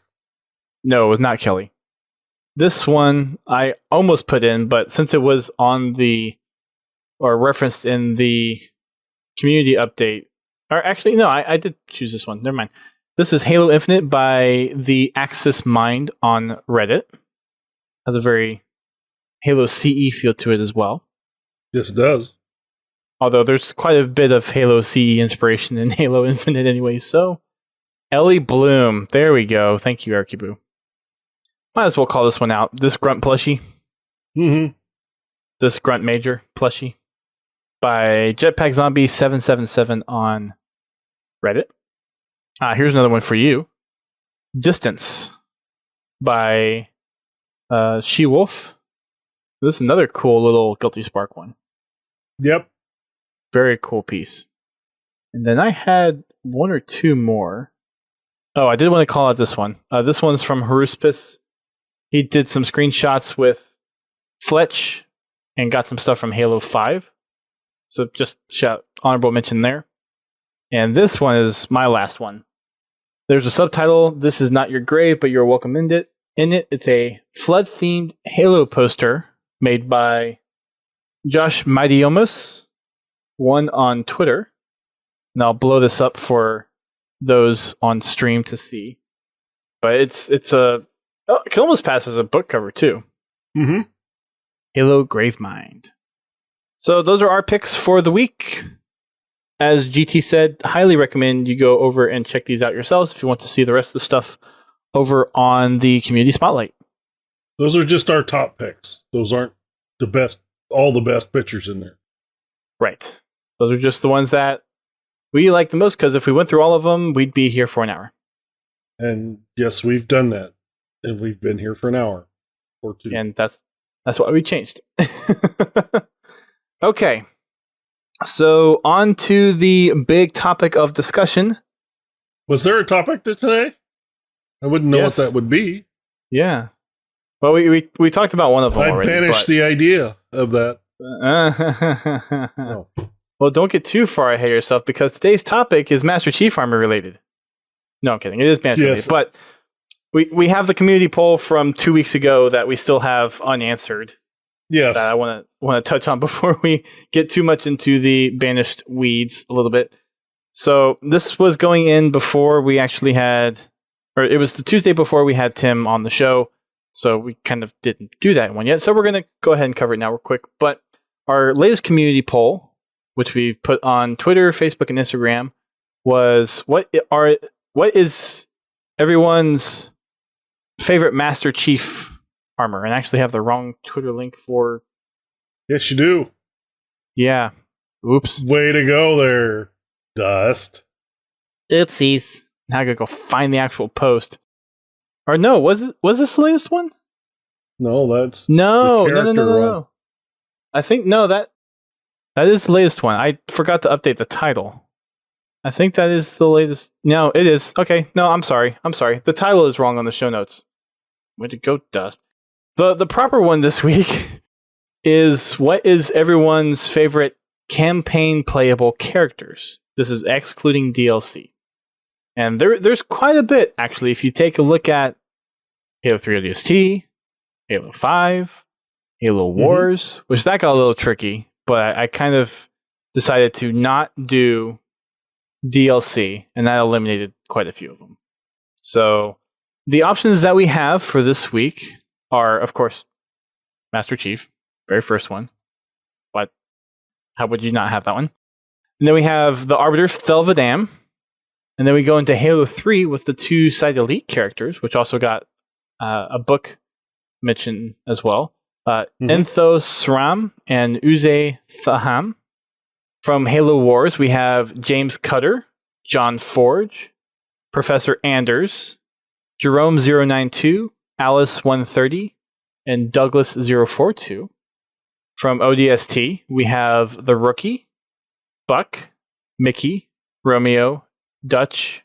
No, it was not Kelly. This one I almost put in, but since it was on or referenced in the community update, or actually, no, I did choose this one. Never mind. This is Halo Infinite by the Axis Mind on Reddit. Has a very Halo CE feel to it as well. Yes, it does. Although there's quite a bit of Halo CE inspiration in Halo Infinite anyway, so Ellie Bloom. There we go. Thank you, Arkibu. Might as well call this one out. This Grunt plushie. Mm-hmm. This Grunt Major plushie. By Jetpack Zombie 777 on Reddit. Here's another one for you. Distance by She-Wolf. This is another cool little Guilty Spark one. Yep. Very cool piece. And then I had one or two more. Oh, I did want to call out this one. This one's from Haruspis. He did some screenshots with Fletch and got some stuff from Halo 5. So just honorable mention there. And this one is my last one. There's a subtitle, This is not your grave, but you're welcome in it. It's a flood-themed Halo poster made by Josh Mightyomos, one on Twitter. And I'll blow this up for those on stream to see. But it can almost pass as a book cover too. Mm-hmm. Halo Gravemind. So those are our picks for the week. As GT said, highly recommend you go over and check these out yourselves if you want to see the rest of the stuff over on the Community Spotlight. Those are just our top picks. Those aren't the best, all the best pictures in there. Right. Those are just the ones that we like the most, because if we went through all of them, we'd be here for an hour. And yes, we've done that. And we've been here for an hour or two. And that's why we changed. Okay. So on to the big topic of discussion. Was there a topic today? I wouldn't know what that would be. Yeah. Well, we talked about one of them already. I banished the idea of that. Oh. Well, don't get too far ahead of yourself, because today's topic is Master Chief Armor related. No, I'm kidding. It is Banished related. But we have the community poll from 2 weeks ago that we still have unanswered. Yes. That I want to touch on before we get too much into the Banished weeds a little bit. So this was going in before we actually had, or it was the Tuesday before we had Tim on the show. So we kind of didn't do that one yet. So we're going to go ahead and cover it now real quick. But our latest community poll, which we put on Twitter, Facebook, and Instagram, was what is everyone's favorite Master Chief armor, and I actually have the wrong Twitter link for. Yes, you do. Yeah. Oops. Way to go there, Dust. Oopsies. Now I gotta go find the actual post. Or no, was this the latest one? No, that's No. the character one. No. I think that is the latest one. I forgot to update the title. I think that is the latest. No, it is. Okay, no, I'm sorry. The title is wrong on the show notes. Way to go, Dust. The proper one this week is what is everyone's favorite campaign playable characters. This is excluding DLC. And there's quite a bit, actually, if you take a look at Halo 3 ODST, Halo 5, Halo Wars, which that got a little tricky, but I kind of decided to not do DLC, and that eliminated quite a few of them. So the options that we have for this week are, of course, Master Chief, very first one. But how would you not have that one? And then we have the Arbiter Thelvadam. And then we go into Halo 3 with the 2 side elite characters, which also got a book mention as well. Enthos Sram and Uze Thaham. From Halo Wars, we have James Cutter, John Forge, Professor Anders, Jerome 092, Alice 130, and Douglas 042. From ODST, we have The Rookie, Buck, Mickey, Romeo, Dutch.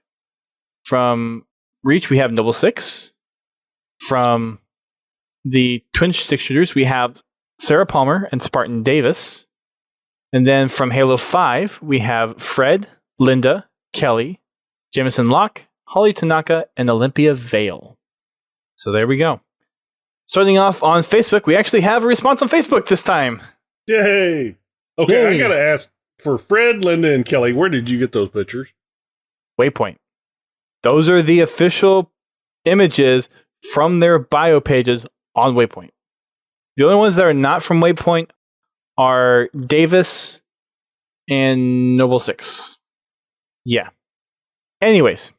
From Reach, we have Noble 6. From the Twin Stick Shooters, we have Sarah Palmer and Spartan Davis. And then from Halo 5, we have Fred, Linda, Kelly, Jameson Locke, Holly Tanaka, and Olympia Vale. So there we go. Starting off on Facebook, we actually have a response on Facebook this time. Yay! Okay, Yay. I gotta ask, for Fred, Linda, and Kelly, where did you get those pictures? Waypoint. Those are the official images from their bio pages on Waypoint. The only ones that are not from Waypoint are Davis and Noble 6. Yeah. Anyways,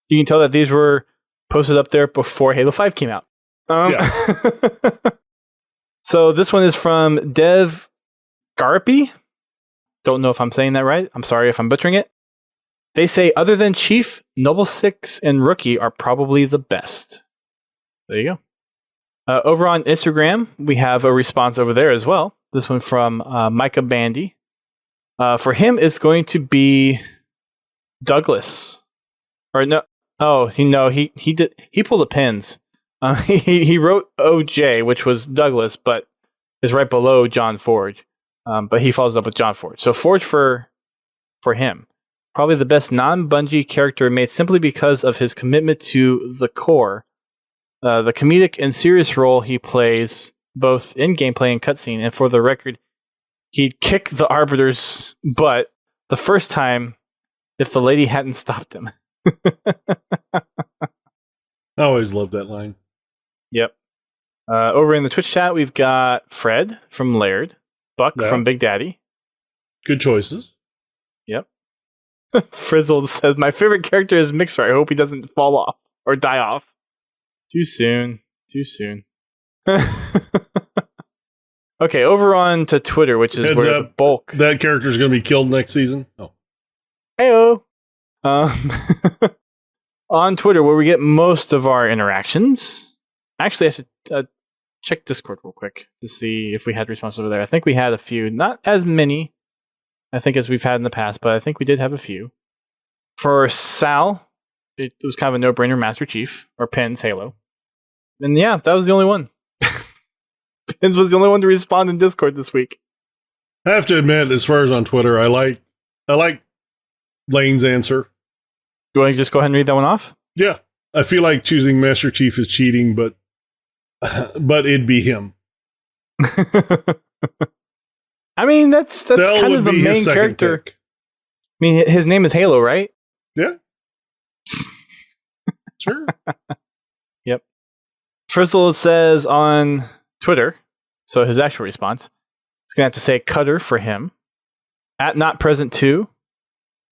you can tell that these were posted up there before Halo 5 came out. So this one is from Dev Garpy. Don't know if I'm saying that right. I'm sorry if I'm butchering it. They say, other than Chief, Noble 6 and Rookie are probably the best. There you go. Over on Instagram, we have a response over there as well. This one from Micah Bandy. For him, it's going to be Douglas. Or no. Oh, he pulled the pins. He wrote OJ, which was Douglas, but is right below John Forge. But he follows up with John Forge. So Forge for him. Probably the best non-Bungie character made simply because of his commitment to the core. The comedic and serious role he plays, both in gameplay and cutscene. And for the record, he'd kick the Arbiter's butt the first time if the lady hadn't stopped him. I always loved that line. Yep. Over in the Twitch chat, we've got Fred from Laird, Buck from Big Daddy. Good choices. Yep. Frizzled says, my favorite character is Mixer. I hope he doesn't fall off or die off. Too soon. Okay, over on to Twitter, which is Heads where up, the bulk. that character is going to be killed next season. Oh. Heyo. On Twitter, where we get most of our interactions. Actually, I should check Discord real quick to see if we had responses over there. I think we had a few. Not as many, I think, as we've had in the past, but I think we did have a few. For Sal, it was kind of a no-brainer, Master Chief, or Pins, Halo. And yeah, that was the only one. Pins was the only one to respond in Discord this week. I have to admit, as far as on Twitter, I like Lane's answer. You want to just go ahead and read that one off? Yeah. I feel like choosing Master Chief is cheating, but it'd be him. I mean, that's Thel kind of the main character. Pick. I mean, his name is Halo, right? Yeah. Sure. Yep. Frizzle says on Twitter, so his actual response, it's going to have to say Cutter for him. At Not Present 2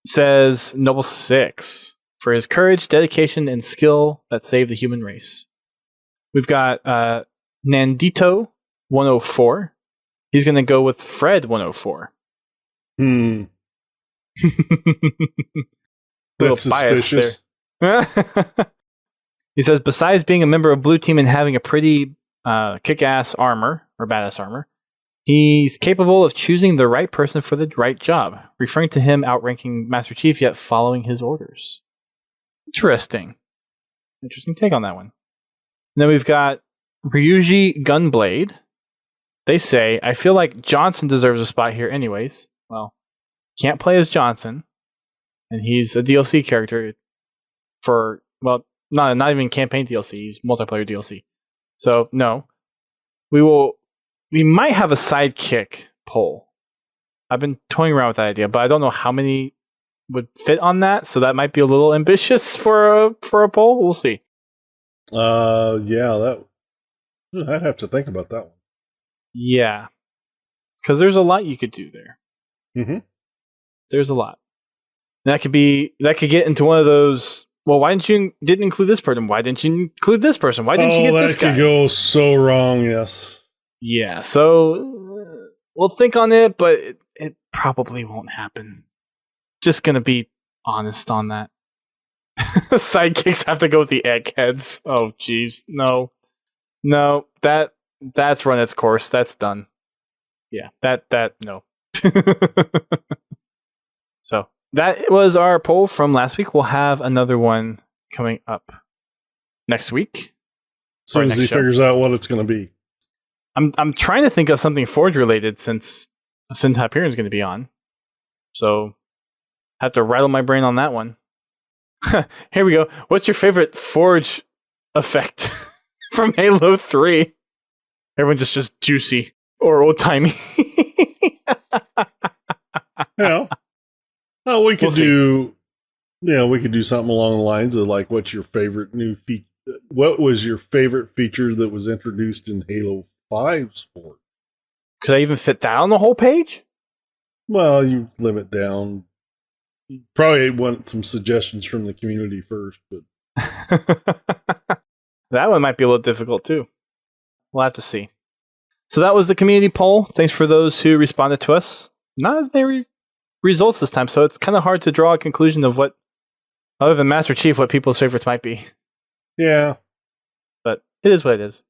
says Noble 6. for his courage, dedication, and skill that saved the human race. We've got Nandito 104. He's going to go with Fred 104. That's suspicious. There. He says, besides being a member of Blue Team and having a pretty kick-ass armor, or badass armor, he's capable of choosing the right person for the right job, referring to him outranking Master Chief yet following his orders. Interesting take on that one. And then we've got Ryuji Gunblade. They say, I feel like Johnson deserves a spot here anyways. Well, can't play as Johnson, and he's a DLC character for, well, not even campaign DLC, he's multiplayer DLC. So, no. We might have a sidekick poll. I've been toying around with that idea, but I don't know how many would fit on that, so that might be a little ambitious for a poll. We'll see. Yeah, I'd have to think about that one. Yeah. Because there's a lot you could do there. Mm-hmm. There's a lot. And that could get into one of those, well, why didn't include this person? Why didn't you include this person? Why didn't you get this guy? That could go so wrong, yes. Yeah, so we'll think on it, but it probably won't happen. Just gonna be honest on that. Sidekicks have to go with the eggheads. Oh, jeez. No, that's run its course. That's done. Yeah, no. So that was our poll from last week. We'll have another one coming up next week. As soon as he figures out what it's going to be. I'm trying to think of something Forge related since Sin Hyperion is going to be on. So I have to rattle my brain on that one. Here we go. What's your favorite Forge effect from Halo 3? Everyone just juicy or old timey. Yeah. Oh, we could do something along the lines of like, what's your favorite new feature? What was your favorite feature that was introduced in Halo 5's Forge? Could I even fit that on the whole page? Well, you limit down. You probably want some suggestions from the community first, but that one might be a little difficult too. We'll have to see. So that was the community poll. Thanks for those who responded to us. Not as many results this time, so it's kind of hard to draw a conclusion of what, other than Master Chief, what people's favorites might be. Yeah. But it is what it is.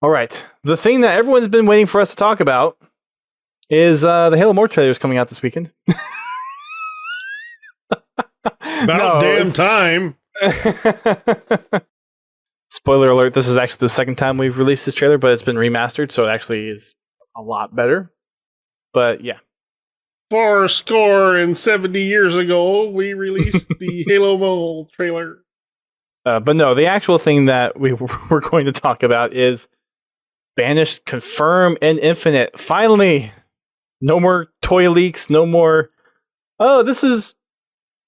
All right. The thing that everyone's been waiting for us to talk about is the Halo More trailers coming out this weekend. About damn time. Spoiler alert, this is actually the second time we've released this trailer, but it's been remastered, so it actually is a lot better. But yeah. 70 years ago, we released the Halo Mole trailer. But no, the actual thing that we're going to talk about is Banished, Confirm, and Infinite. Finally! No more toy leaks, no more, oh, this is,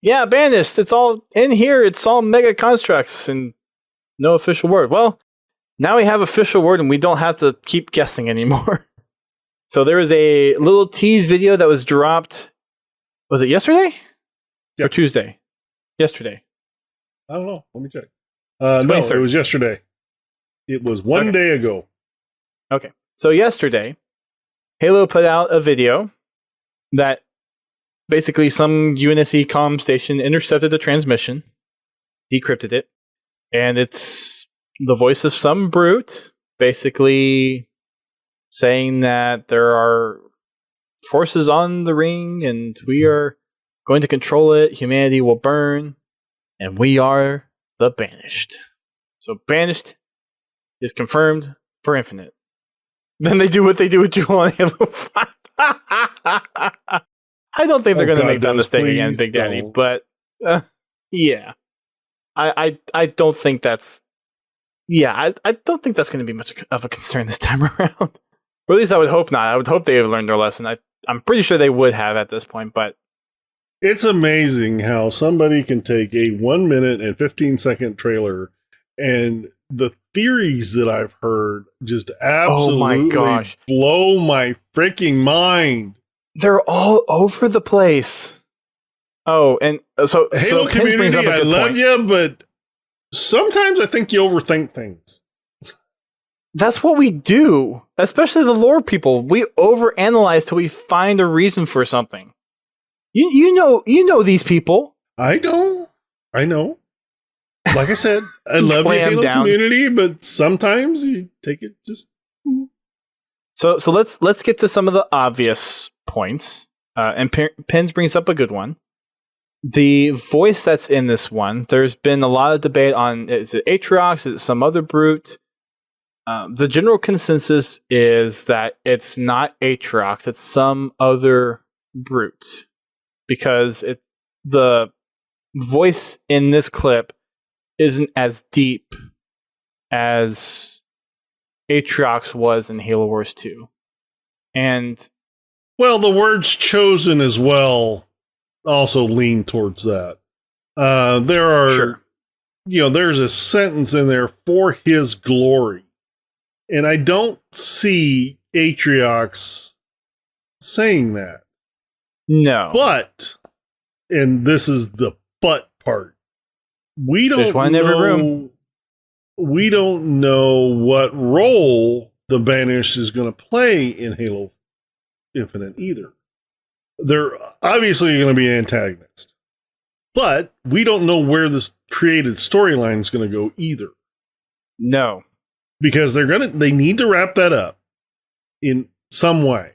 yeah, Banished. It's all in here. It's all mega constructs and no official word. Well, now we have official word and we don't have to keep guessing anymore. So there was a little tease video that was dropped. Was it yesterday? Yep. Or Tuesday? Yesterday. I don't know. Let me check. No, it was yesterday. It was one day ago. Okay. So yesterday, Halo put out a video that basically some UNSC comm station intercepted the transmission, decrypted it, and it's the voice of some brute basically saying that there are forces on the ring and we are going to control it, humanity will burn, and we are the Banished. So Banished is confirmed for Infinite. Then they do what they do with Jewel on Halo 5. I don't think they're going to make that mistake again, Big Daddy, but yeah. I don't think that's... Yeah, I don't think that's going to be much of a concern this time around. Or at least I would hope not. I would hope they have learned their lesson. I'm pretty sure they would have at this point, but... It's amazing how somebody can take a 1 minute and 15-second trailer and the theories that I've heard just absolutely blow my freaking mind. They're all over the place. Oh, and so Halo Pins brings up community, a I good love point. you, but sometimes I think you overthink things. That's what we do, especially the lore people. We overanalyze till we find a reason for something. You know these people. I know. Like I said, I love you, Clam Halo down. community, but sometimes you take it just. So let's get to some of the obvious points. And Pins brings up a good one. The voice that's in this one, there's been a lot of debate on, is it Atriox, is it some other brute? The general consensus is that it's not Atriox, it's some other brute. Because the voice in this clip isn't as deep as Atriox was in Halo Wars 2. And Well, the words chosen as well also lean towards that. There are, sure. There's a sentence in there, for his glory. And I don't see Atriox saying that. No. But, and this is the but part, we don't There's one in every room. We don't know what role the Banished is going to play in Halo Infinite either. They're obviously going to be antagonists, but we don't know where this created storyline is going to go either. No. Because they need to wrap that up in some way.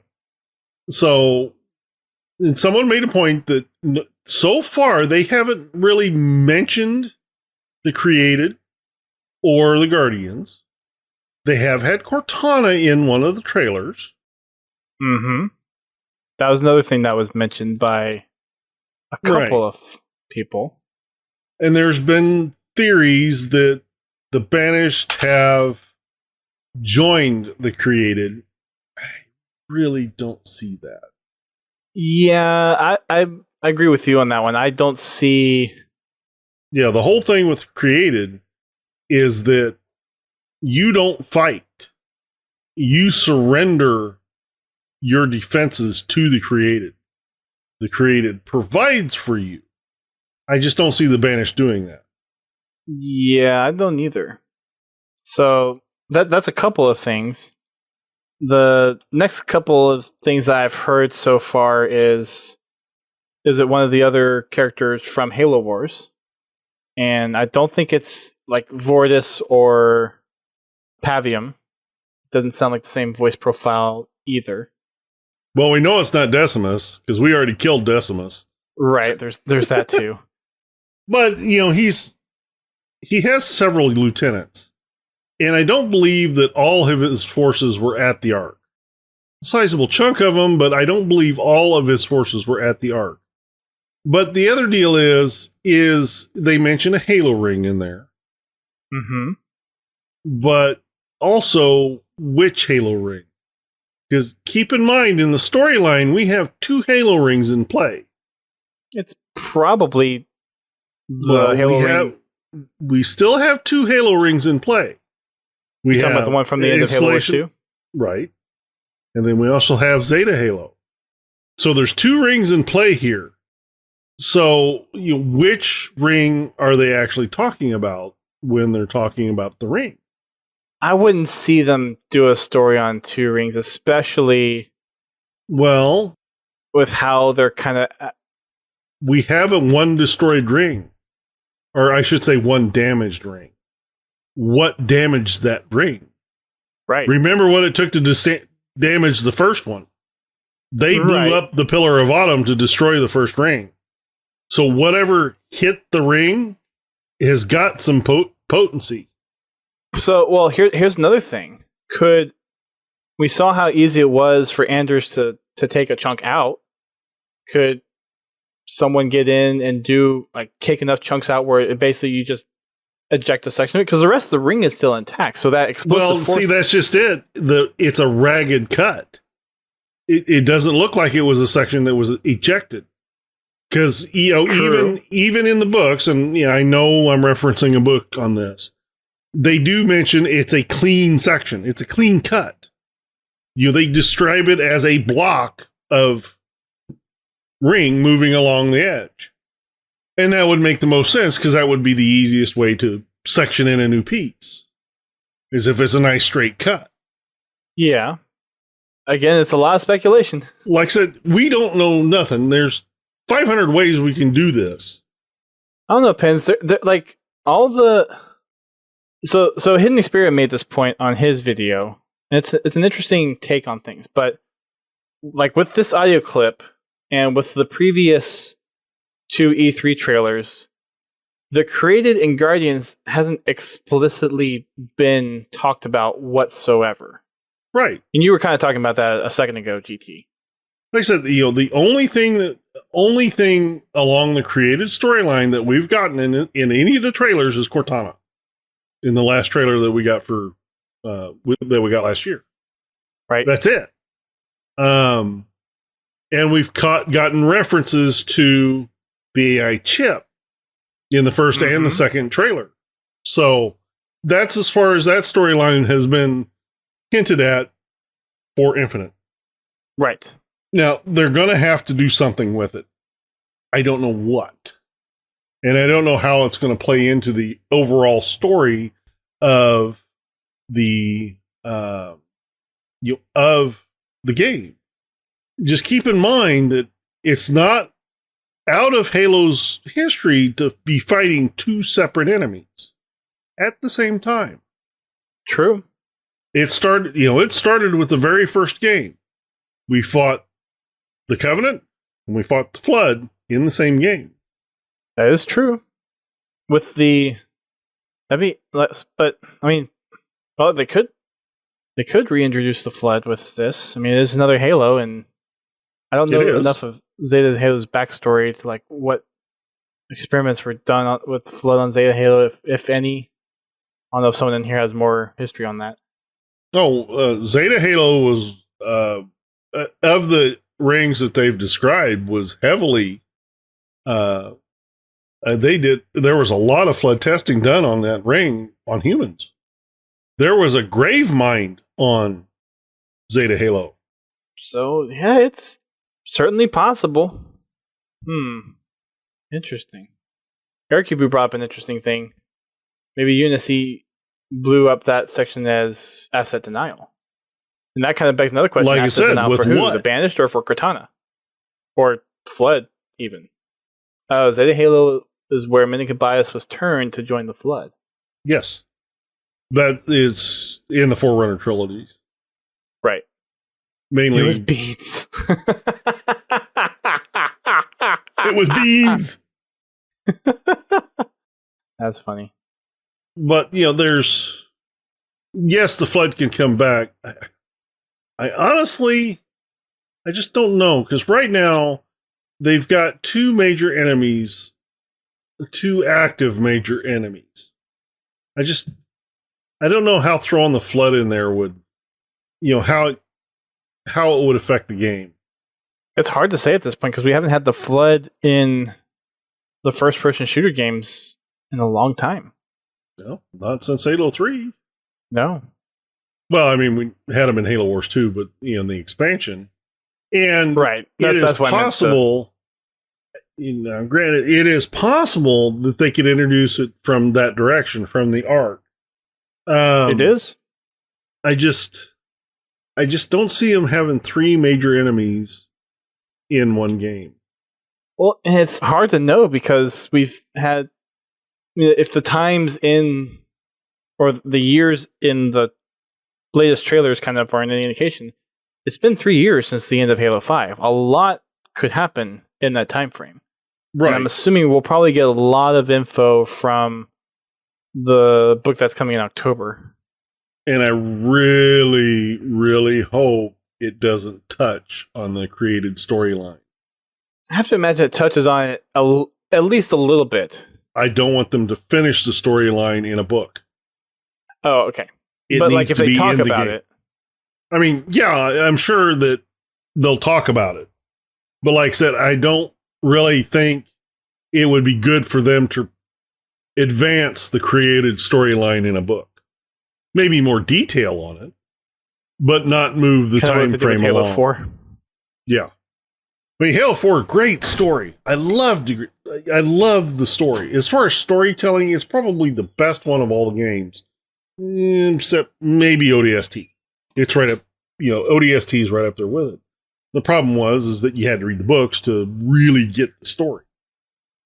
So, and someone made a point that so far they haven't really mentioned the Created or the Guardians. They have had Cortana in one of the trailers. Mm-hmm. That was another thing that was mentioned by a couple of people. And there's been theories that the Banished have joined the Created. I really don't see that. Yeah, I agree with you on that one. I don't see... Yeah, the whole thing with Created is that you don't fight. You surrender your defenses to the Created. The Created provides for you. I just don't see the Banished doing that. Yeah, I don't either. So that's a couple of things. The next couple of things that I've heard so far is it one of the other characters from Halo Wars? And I don't think it's like Vortis or Pavium. Doesn't sound like the same voice profile either. Well, we know it's not Decimus because we already killed Decimus. Right, there's that too. But, he has several lieutenants. And I don't believe that all of his forces were at the Ark. A sizable chunk of them, but I don't believe all of his forces were at the Ark. But the other deal is they mention a Halo ring in there. Mm-hmm. But also, which Halo ring? Because keep in mind, in the storyline, we have 2 Halo rings in play. It's probably the Halo ring. We still have 2 Halo rings in play. You're talking about the one from the end of Halo Wars 2? Right. And then we also have Zeta Halo. So there's 2 rings in play here. So, which ring are they actually talking about when they're talking about the ring? I wouldn't see them do a story on 2 rings, especially with how they're kind of... We have a 1 destroyed ring. Or I should say 1 damaged ring. What damaged that ring? Right. Remember what it took to damage the first one. They blew up the Pillar of Autumn to destroy the first ring. So whatever hit the ring has got some potency. So, well, here's another thing. We saw how easy it was for Anders to take a chunk out. Could someone get in and kick enough chunks out where it basically you just eject a section of it? Because the rest of the ring is still intact. So that explosive force... see, that's just it. It's a ragged cut. It doesn't look like it was a section that was ejected. Because, even in the books, and I know I'm referencing a book on this, they do mention it's a clean section. It's a clean cut. They describe it as a block of ring moving along the edge. And that would make the most sense because that would be the easiest way to section in a new piece, is if it's a nice straight cut. Yeah. Again, it's a lot of speculation. Like I said, we don't know nothing. There's 500 ways we can do this. I don't know, Pens. They're like all the so Hidden Experiment made this point on his video, and it's an interesting take on things. But like with this audio clip and with the previous 2 E3 trailers, the Created in Guardians hasn't explicitly been talked about whatsoever. Right. And you were kind of talking about that a second ago, GT. Like I said, the only thing along the created storyline that we've gotten in any of the trailers is Cortana. In the last trailer that we got that we got last year, right? That's it. And we've gotten references to the AI chip in the first and the second trailer. So that's as far as that storyline has been hinted at for Infinite. Right. Now, they're going to have to do something with it. I don't know what. And I don't know how it's going to play into the overall story of the game. Just keep in mind that it's not out of Halo's history to be fighting 2 separate enemies at the same time. True. It started with the very first game. We fought the Covenant and we fought the Flood in the same game. That is true. With the, they could reintroduce the Flood with this. I mean, it is another Halo, and I don't know enough of Zeta Halo's backstory to like what experiments were done with the Flood on Zeta Halo, if any. I don't know if someone in here has more history on that. Zeta Halo was of the rings that they've described was heavily. There was a lot of Flood testing done on that ring on humans. There was a grave mine on Zeta Halo. So yeah, it's certainly possible. Interesting. Aircube brought up an interesting thing. Maybe Unity blew up that section as asset denial. And that kind of begs another question. Like I said, denial with for who? what? The Banished or for Cortana? Or Flood, even. Zeta Halo is where Minika Bias was turned to join the Flood. Yes. That is in the Forerunner trilogies. Right. Mainly. It was beads. It was beans. That's funny. But, yes, the Flood can come back. I honestly, I just don't know. Because right now, they've got 2 major enemies, 2 active major enemies. I don't know how throwing the Flood in there would, how it would affect the game. It's hard to say at this point because we haven't had the Flood in the first-person shooter games in a long time. No, not since Halo 3. No. Well, I mean, we had them in Halo Wars 2, but, in the expansion. And right. That's possible, granted, it is possible that they could introduce it from that direction, from the arc. It is? I just don't see them having 3 major enemies in one game. Well, and it's hard to know because we've had, if the times in, or the years in the latest trailers kind of aren't any indication, it's been 3 years since the end of Halo 5. A lot could happen in that time frame. Right. And I'm assuming we'll probably get a lot of info from the book that's coming in October. And I really, really hope it doesn't touch on the created storyline. I have to imagine it touches on it at least a little bit. I don't want them to finish the storyline in a book. Oh, okay. But like if they talk about it. I mean, yeah, I'm sure that they'll talk about it. But like I said, I don't really think it would be good for them to advance the created storyline in a book. Maybe more detail on it, but not move the time frame along. Halo 4. Yeah. I mean, Halo 4, great story. I loved I love the story. As far as storytelling, it's probably the best one of all the games, except maybe ODST. It's right up, ODST is right up there with it. The problem is that you had to read the books to really get the story.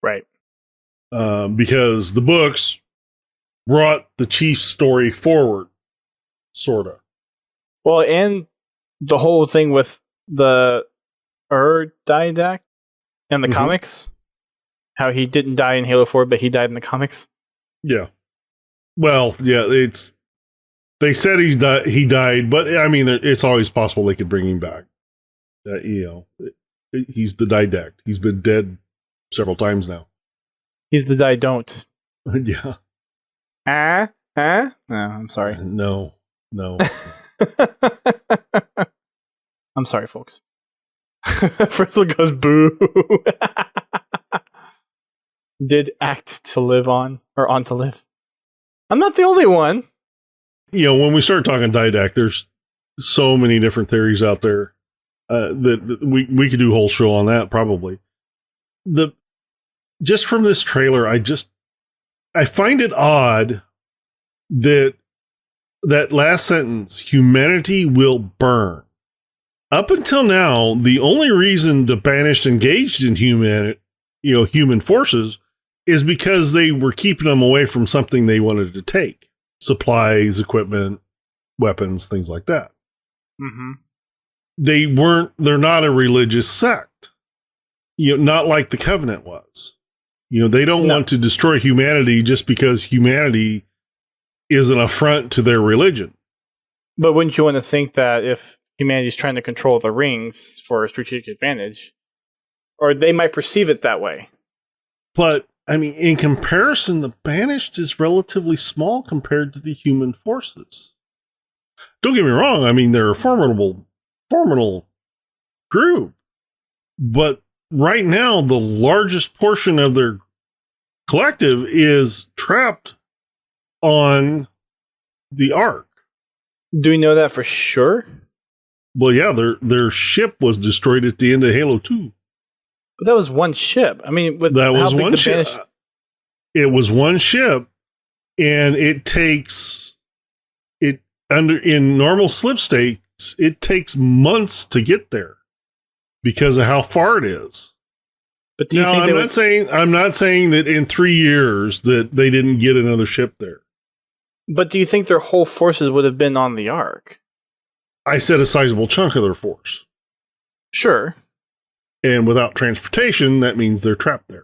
Right. Because the books brought the Chief's story forward, sort of. Well, and the whole thing with the Didact in the comics, how he didn't die in Halo 4, but he died in the comics. Yeah. Well, yeah, they said he died, but I mean, it's always possible they could bring him back. He's the Didact. He's been dead several times now. He's the don't. Yeah. No, I'm sorry. No. I'm sorry, folks. Frizzle goes boo. Did act to live on, or on to live. I'm not the only one. When we start talking Didact, there's so many different theories out there that we could do a whole show on that, probably. Just from this trailer, I find it odd that last sentence, humanity will burn. Up until now, the only reason the Banished engaged in human forces is because they were keeping them away from something they wanted to take. Supplies, equipment, weapons, things like that. Mm-hmm. They're not a religious sect. Not like the Covenant was. They don't want to destroy humanity just because humanity is an affront to their religion. But wouldn't you want to think that if humanity's trying to control the rings for a strategic advantage, or they might perceive it that way? But, I mean, in comparison, the Banished is relatively small compared to the human forces. Don't get me wrong. I mean, they're a formidable group. But right now, the largest portion of their collective is trapped on the Ark. Do we know that for sure? Well, yeah, their ship was destroyed at the end of Halo 2. But that was one ship. I mean, that was one ship. It was one ship, and it takes in normal slip states, it takes months to get there because of how far it is. But do you think I'm not saying that in 3 years that they didn't get another ship there. But do you think their whole forces would have been on the Ark? I said a sizable chunk of their force. Sure. And without transportation, that means they're trapped there.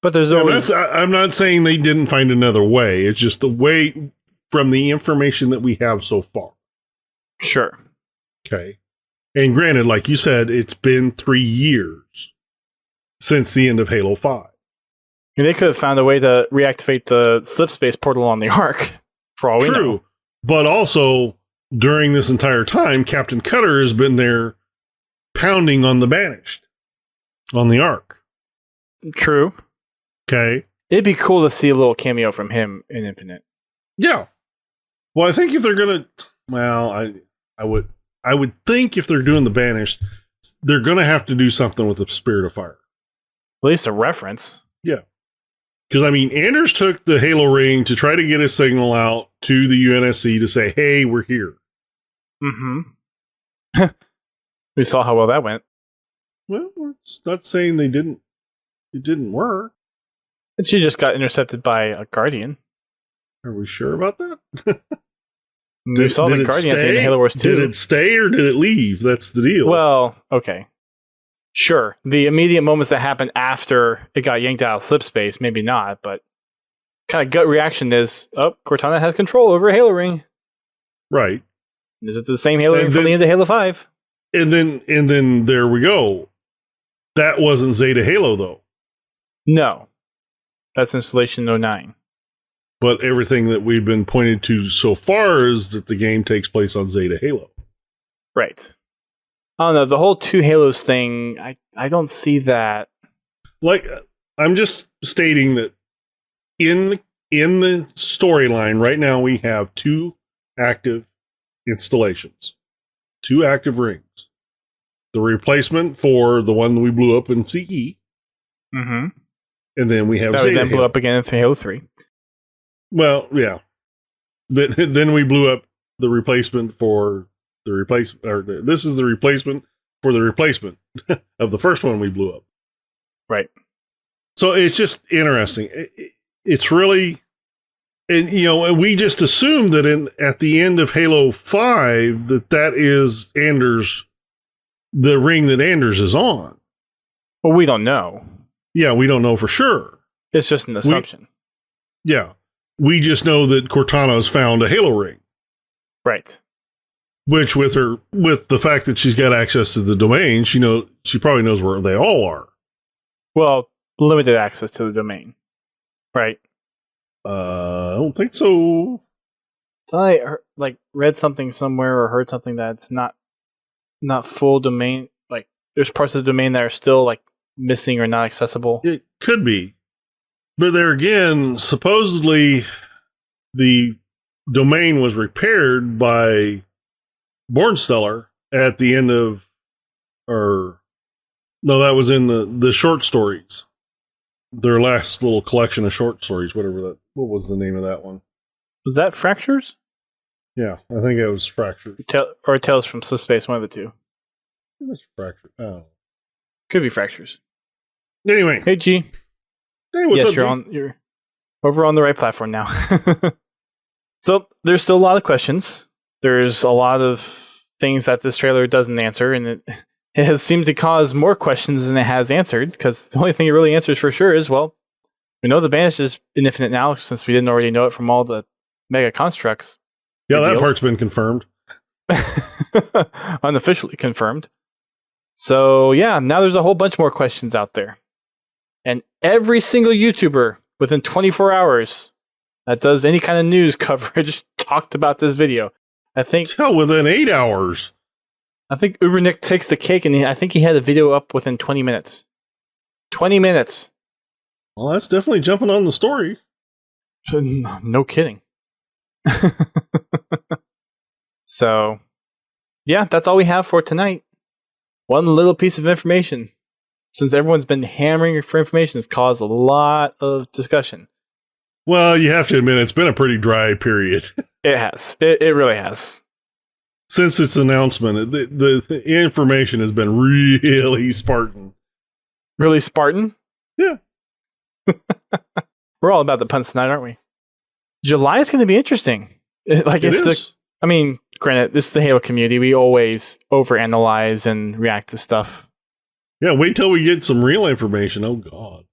But there's always... I'm not saying they didn't find another way. It's just the way from the information that we have so far. Sure. Okay. And granted, like you said, it's been 3 years since the end of Halo 5. And they could have found a way to reactivate the slip space portal on the Ark, for all we know. True. But also, during this entire time, Captain Cutter has been there pounding on the Banished, on the Ark. True. Okay. It'd be cool to see a little cameo from him in Infinite. Yeah. Well, I think if they're gonna, I would think if they're doing the Banished, they're gonna have to do something with the Spirit of Fire. At least a reference. Yeah. Because, I mean, Anders took the Halo ring to try to get a signal out to the UNSC to say, hey, we're here. Mm-hmm. We saw how well that went. Well, it's not saying it didn't work. And she just got intercepted by a Guardian. Are we sure about that? We saw the Guardian at the end of Halo Wars 2. Did it stay or did it leave? That's the deal. Well, okay. Sure. The immediate moments that happened after it got yanked out of slip space, maybe not, but kind of gut reaction is, Cortana has control over a Halo ring. Right. Is it the same Halo ring from the end of Halo 5? And then there we go. That wasn't Zeta Halo, though. No. That's Installation 09. But everything that we've been pointed to so far is that the game takes place on Zeta Halo. Right. I don't know. The whole two Halos thing, I don't see that. Like, I'm just stating that in the storyline right now, we have 2 active installations, 2 active rings. The replacement for the one we blew up in CE. Mm-hmm. And then we have that Zeta then blew Halo. up again in Halo 3. Well, yeah. Then we blew up the replacement for the replacement, or this is the replacement for the replacement of the first one we blew up. Right. So it's just interesting. It's really, and and we just assumed that at the end of Halo 5 that is Anders, the ring that Anders is on. Well, we don't know. Yeah, we don't know for sure. It's just an assumption. We just know that Cortana has found a Halo ring. Right. Which with the fact that she's got access to the domain, she probably knows where they all are. Well, limited access to the domain. Right. I don't think so. So I read something somewhere or heard something that's not full domain. Like there's parts of the domain that are still like missing or not accessible. It could be. But there again, supposedly the domain was repaired by Bornsteller at the end of, or no, that was in the short stories. Their last little collection of short stories, what was the name of that one? Was that Fractures? Yeah, I think it was Fractures. Or Tales from Space, one of the two. It was Fractures. Oh. Could be Fractures. Anyway. Hey, G. Hey, what's up, you're over on the right platform now. So there's still a lot of questions. There's a lot of things that this trailer doesn't answer, and it has seemed to cause more questions than it has answered, because the only thing it really answers for sure is, well, we know the Banished is infinite now, since we didn't already know it from all the Mega Constructs. Yeah, that part's been confirmed. Unofficially confirmed. So yeah, now there's a whole bunch more questions out there. And every single YouTuber within 24 hours that does any kind of news coverage talked about this video. I think within 8 hours. I think Ubernick takes the cake, and I think he had a video up within 20 minutes. 20 minutes. Well, that's definitely jumping on the story. No kidding. So, yeah, that's all we have for tonight. One little piece of information. Since everyone's been hammering for information, it's caused a lot of discussion. Well, you have to admit, it's been a pretty dry period. It has. It really has. Since its announcement, the information has been really Spartan. Really Spartan? Yeah. We're all about the puns tonight, aren't we? July is going to be interesting. Granted, this is the Halo community. We always overanalyze and react to stuff. Yeah, wait till we get some real information. Oh, God.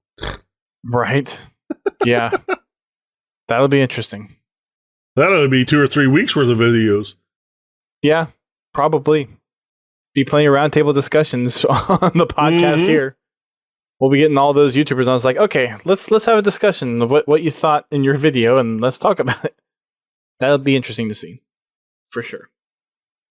Right. Yeah. That'll be interesting. That'll be 2 or 3 weeks worth of videos. Yeah, probably. Be plenty of roundtable discussions on the podcast here. We'll be getting all those YouTubers. And I was like, okay, let's have a discussion of what you thought in your video, and let's talk about it. That'll be interesting to see, for sure.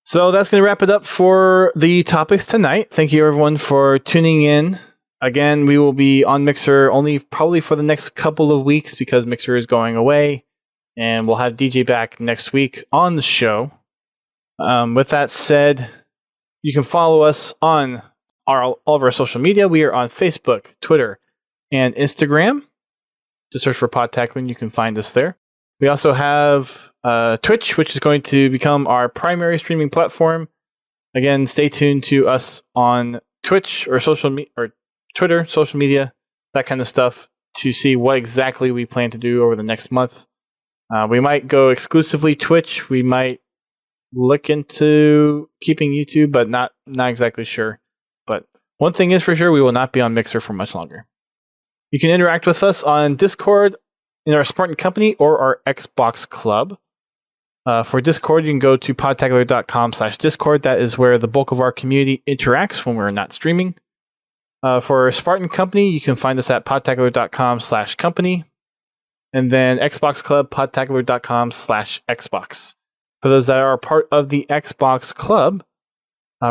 So that's going to wrap it up for the topics tonight. Thank you, everyone, for tuning in. Again, we will be on Mixer only probably for the next couple of weeks because Mixer is going away, and we'll have DJ back next week on the show. With that said, you can follow us on all of our social media. We are on Facebook, Twitter, and Instagram. Just search for Podtacular and you can find us there. We also have Twitch, which is going to become our primary streaming platform. Again, stay tuned to us on Twitch or Twitter, social media, that kind of stuff, to see what exactly we plan to do over the next month. We might go exclusively Twitch. We might look into keeping YouTube, but not exactly sure. But one thing is for sure, we will not be on Mixer for much longer. You can interact with us on Discord in our Spartan Company or our Xbox Club. For Discord, you can go to podtacular.com/Discord. That is where the bulk of our community interacts when we're not streaming. For Spartan Company, you can find us at podtacular.com/company. And then Xbox Club, podtacular.com/Xbox. For those that are part of the Xbox Club,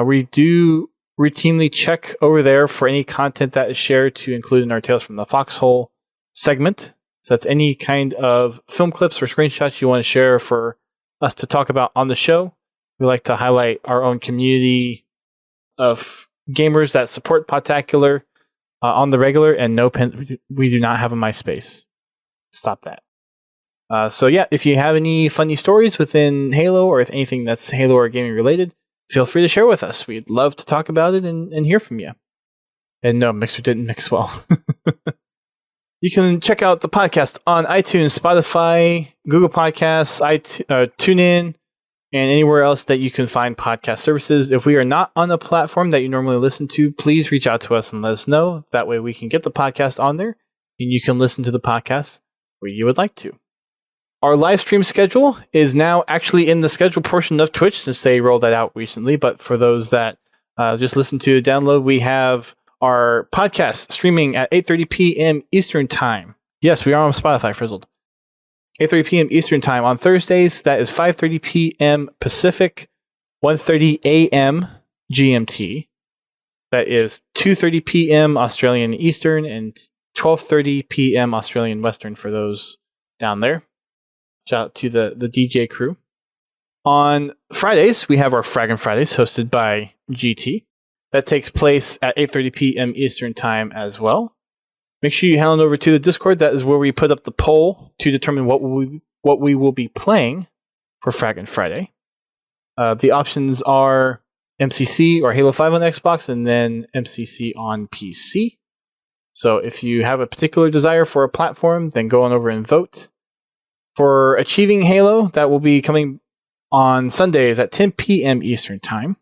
we do routinely check over there for any content that is shared to include in our Tales from the Foxhole segment. So that's any kind of film clips or screenshots you want to share for us to talk about on the show. We like to highlight our own community of gamers that support Podtacular. on the regular, and no we do not have a MySpace. Stop that. So yeah, if you have any funny stories within Halo or if anything that's Halo or gaming related, feel free to share with us. We'd love to talk about it and hear from you. And no, Mixer didn't mix well. You can check out the podcast on iTunes, Spotify, Google Podcasts, TuneIn, and anywhere else that you can find podcast services. If we are not on a platform that you normally listen to, please reach out to us and let us know. That way we can get the podcast on there, and you can listen to the podcast where you would like to. Our live stream schedule is now actually in the schedule portion of Twitch since they rolled that out recently. But for those that just listen to the download, we have our podcast streaming at 8:30 p.m. Eastern Time. Yes, we are on Spotify, Frizzled. 8:30 p.m. Eastern Time on Thursdays. That is 5:30 p.m. Pacific, 1:30 a.m. GMT. That is 2:30 p.m. Australian Eastern and 12:30 p.m. Australian Western for those down there. Shout out to the DJ crew. On Fridays, we have our Fraggin' Fridays hosted by GT. That takes place at 8:30 p.m. Eastern Time as well. Make sure you head on over to the Discord. That is where we put up the poll to determine what we will be playing for Fraggin' Friday. The options are MCC or Halo 5 on Xbox and then MCC on PC. So if you have a particular desire for a platform, then go on over and vote. For Achieving Halo, that will be coming on Sundays at 10 p.m. Eastern Time.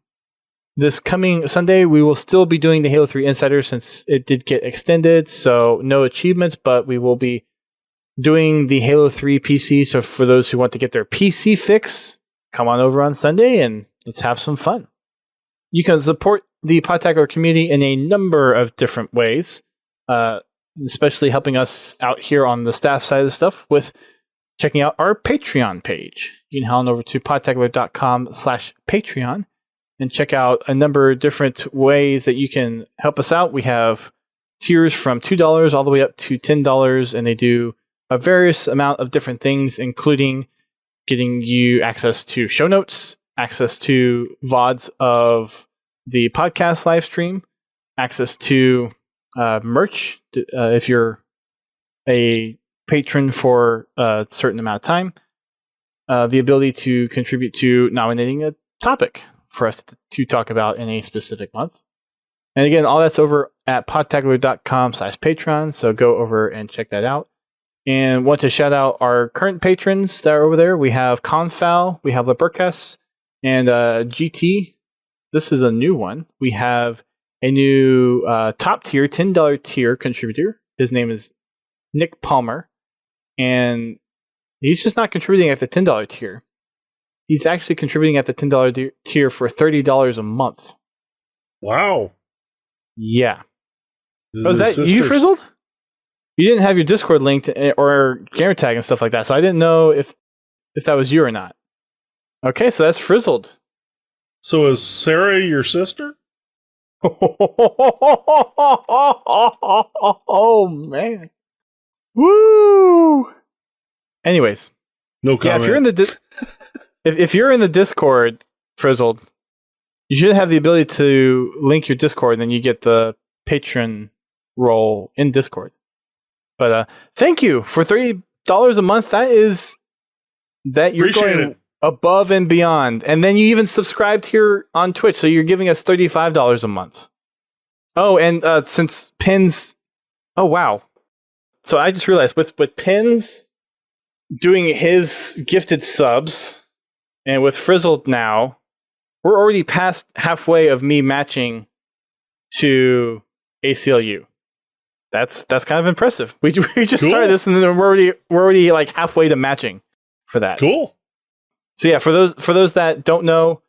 This coming Sunday, we will still be doing the Halo 3 Insider since it did get extended, so no achievements, but we will be doing the Halo 3 PC. So for those who want to get their PC fix, come on over on Sunday and let's have some fun. You can support the Podtacular community in a number of different ways, especially helping us out here on the staff side of stuff with checking out our Patreon page. You can head on over to podtacular.com/Patreon and check out a number of different ways that you can help us out. We have tiers from $2 all the way up to $10, and they do a various amount of different things, including getting you access to show notes, access to VODs of the podcast live stream, access to merch if you're a patron for a certain amount of time, the ability to contribute to nominating a topic for us to talk about in a specific month. And again, all that's over at podtacular.com/Patreon, so go over and check that out. And want to shout out our current patrons that are over there. We have Confal, we have Leburkas, and GT. This is a new one. We have a new top tier, $10 tier contributor. His name is Nick Palmer. And he's just not contributing at the $10 tier. He's actually contributing at the $10 tier for $30 a month. Wow. Yeah. Was that you, Frizzled? You didn't have your Discord linked or gamer tag and stuff like that, so I didn't know if that was you or not. Okay, so that's Frizzled. So is Sarah your sister? Oh, man. Woo! Anyways. No comment. Yeah, if you're in the if you're in the Discord, Frizzled, you should have the ability to link your Discord, and then you get the patron role in Discord. But thank you for $30 a month. That you're Appreciate going it. Above and beyond. And then you even subscribed here on Twitch, so you're giving us $35 a month. Oh, and since Pins, oh wow. So I just realized with Pins doing his gifted subs, and with Frizzled now, we're already past halfway of me matching to ACLU. That's kind of impressive. We just Cool. started this, and then we're already like halfway to matching for that. Cool. So yeah, for those that don't know,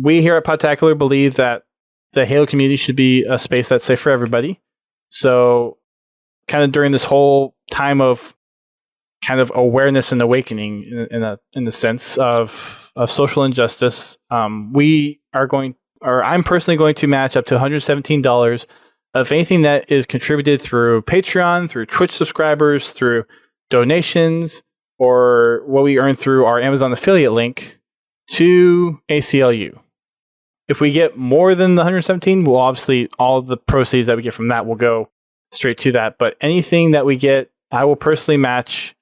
we here at Podtacular believe that the Halo community should be a space that's safe for everybody. So kind of during this whole time of kind of awareness and awakening in the sense of social injustice, I'm personally going to match up to $117 of anything that is contributed through Patreon, through Twitch subscribers, through donations, or what we earn through our Amazon affiliate link to ACLU. If we get more than the 117, well, obviously all the proceeds that we get from that will go straight to that. But anything that we get, I will personally match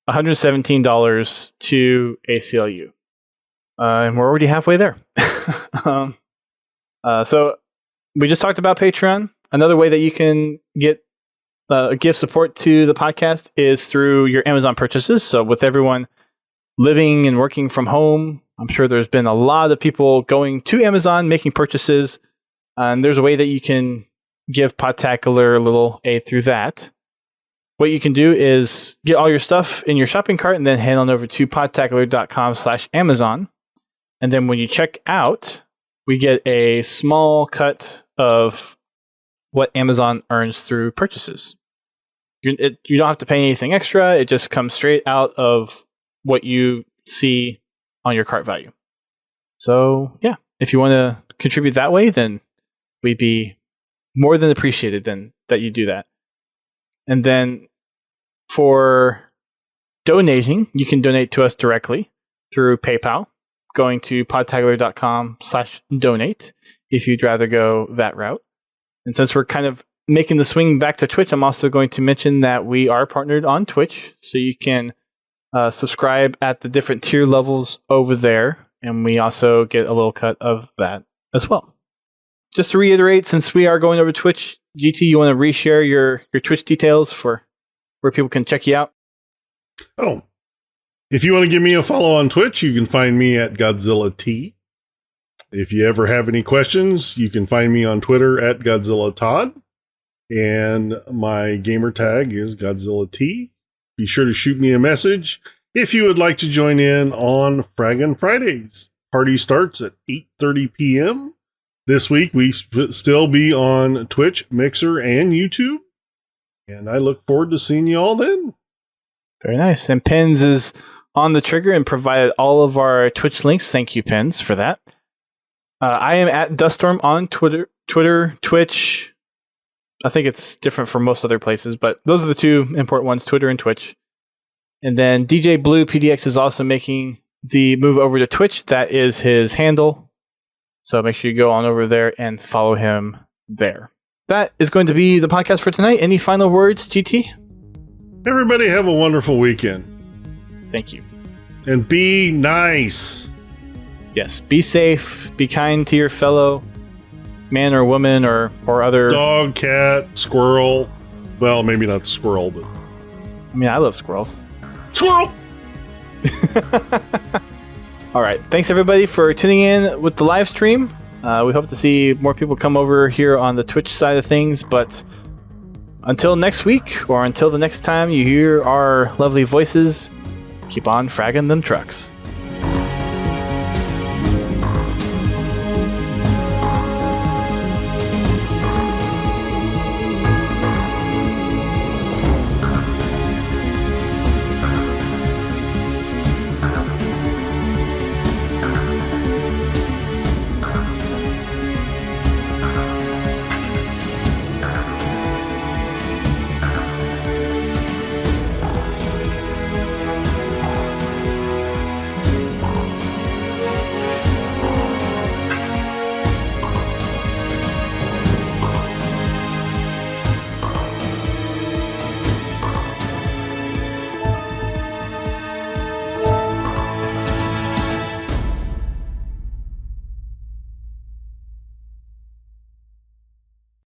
$117 to ACLU. And we're already halfway there. So we just talked about Patreon. Another way that you can give support to the podcast is through your Amazon purchases. So with everyone living and working from home, I'm sure there's been a lot of people going to Amazon, making purchases. And there's a way that you can give Podtacular a little aid through that. What you can do is get all your stuff in your shopping cart and then head on over to podtacular.com/Amazon. And then when you check out, we get a small cut of what Amazon earns through purchases. You don't have to pay anything extra. It just comes straight out of what you see on your cart value. So, yeah, if you want to contribute that way, then we'd be more than appreciated then that you do that. And then for donating, you can donate to us directly through PayPal, going to podtacular.com/donate if you'd rather go that route. And since we're kind of making the swing back to Twitch, I'm also going to mention that we are partnered on Twitch, so you can subscribe at the different tier levels over there, and we also get a little cut of that as well. Just to reiterate, since we are going over Twitch, GT, you want to reshare your Twitch details for where people can check you out? Oh, if you want to give me a follow on Twitch, you can find me at Godzilla T. If you ever have any questions, you can find me on Twitter at Godzilla Todd. And my gamer tag is Godzilla T. Be sure to shoot me a message if you would like to join in on Fraggin' Fridays. Party starts at 8:30 p.m. This week, we still be on Twitch, Mixer, and YouTube. And I look forward to seeing you all then. Very nice. And Pens is on the trigger and provided all of our Twitch links. Thank you, Pens, for that. I am at Duststorm on Twitter, Twitch. I think it's different for most other places, but those are the two important ones, Twitter and Twitch. And then DJ Blue PDX is also making the move over to Twitch. That is his handle. So make sure you go on over there and follow him there. That is going to be the podcast for tonight. Any final words, GT? Everybody have a wonderful weekend. Thank you. And be nice. Yes, be safe. Be kind to your fellow man or woman or other... Dog, cat, squirrel. Well, maybe not squirrel, but... I mean, I love squirrels. Squirrel! All right. Thanks, everybody, for tuning in with the live stream. We hope to see more people come over here on the Twitch side of things. But until next week, or until the next time you hear our lovely voices, keep on fragging them trucks.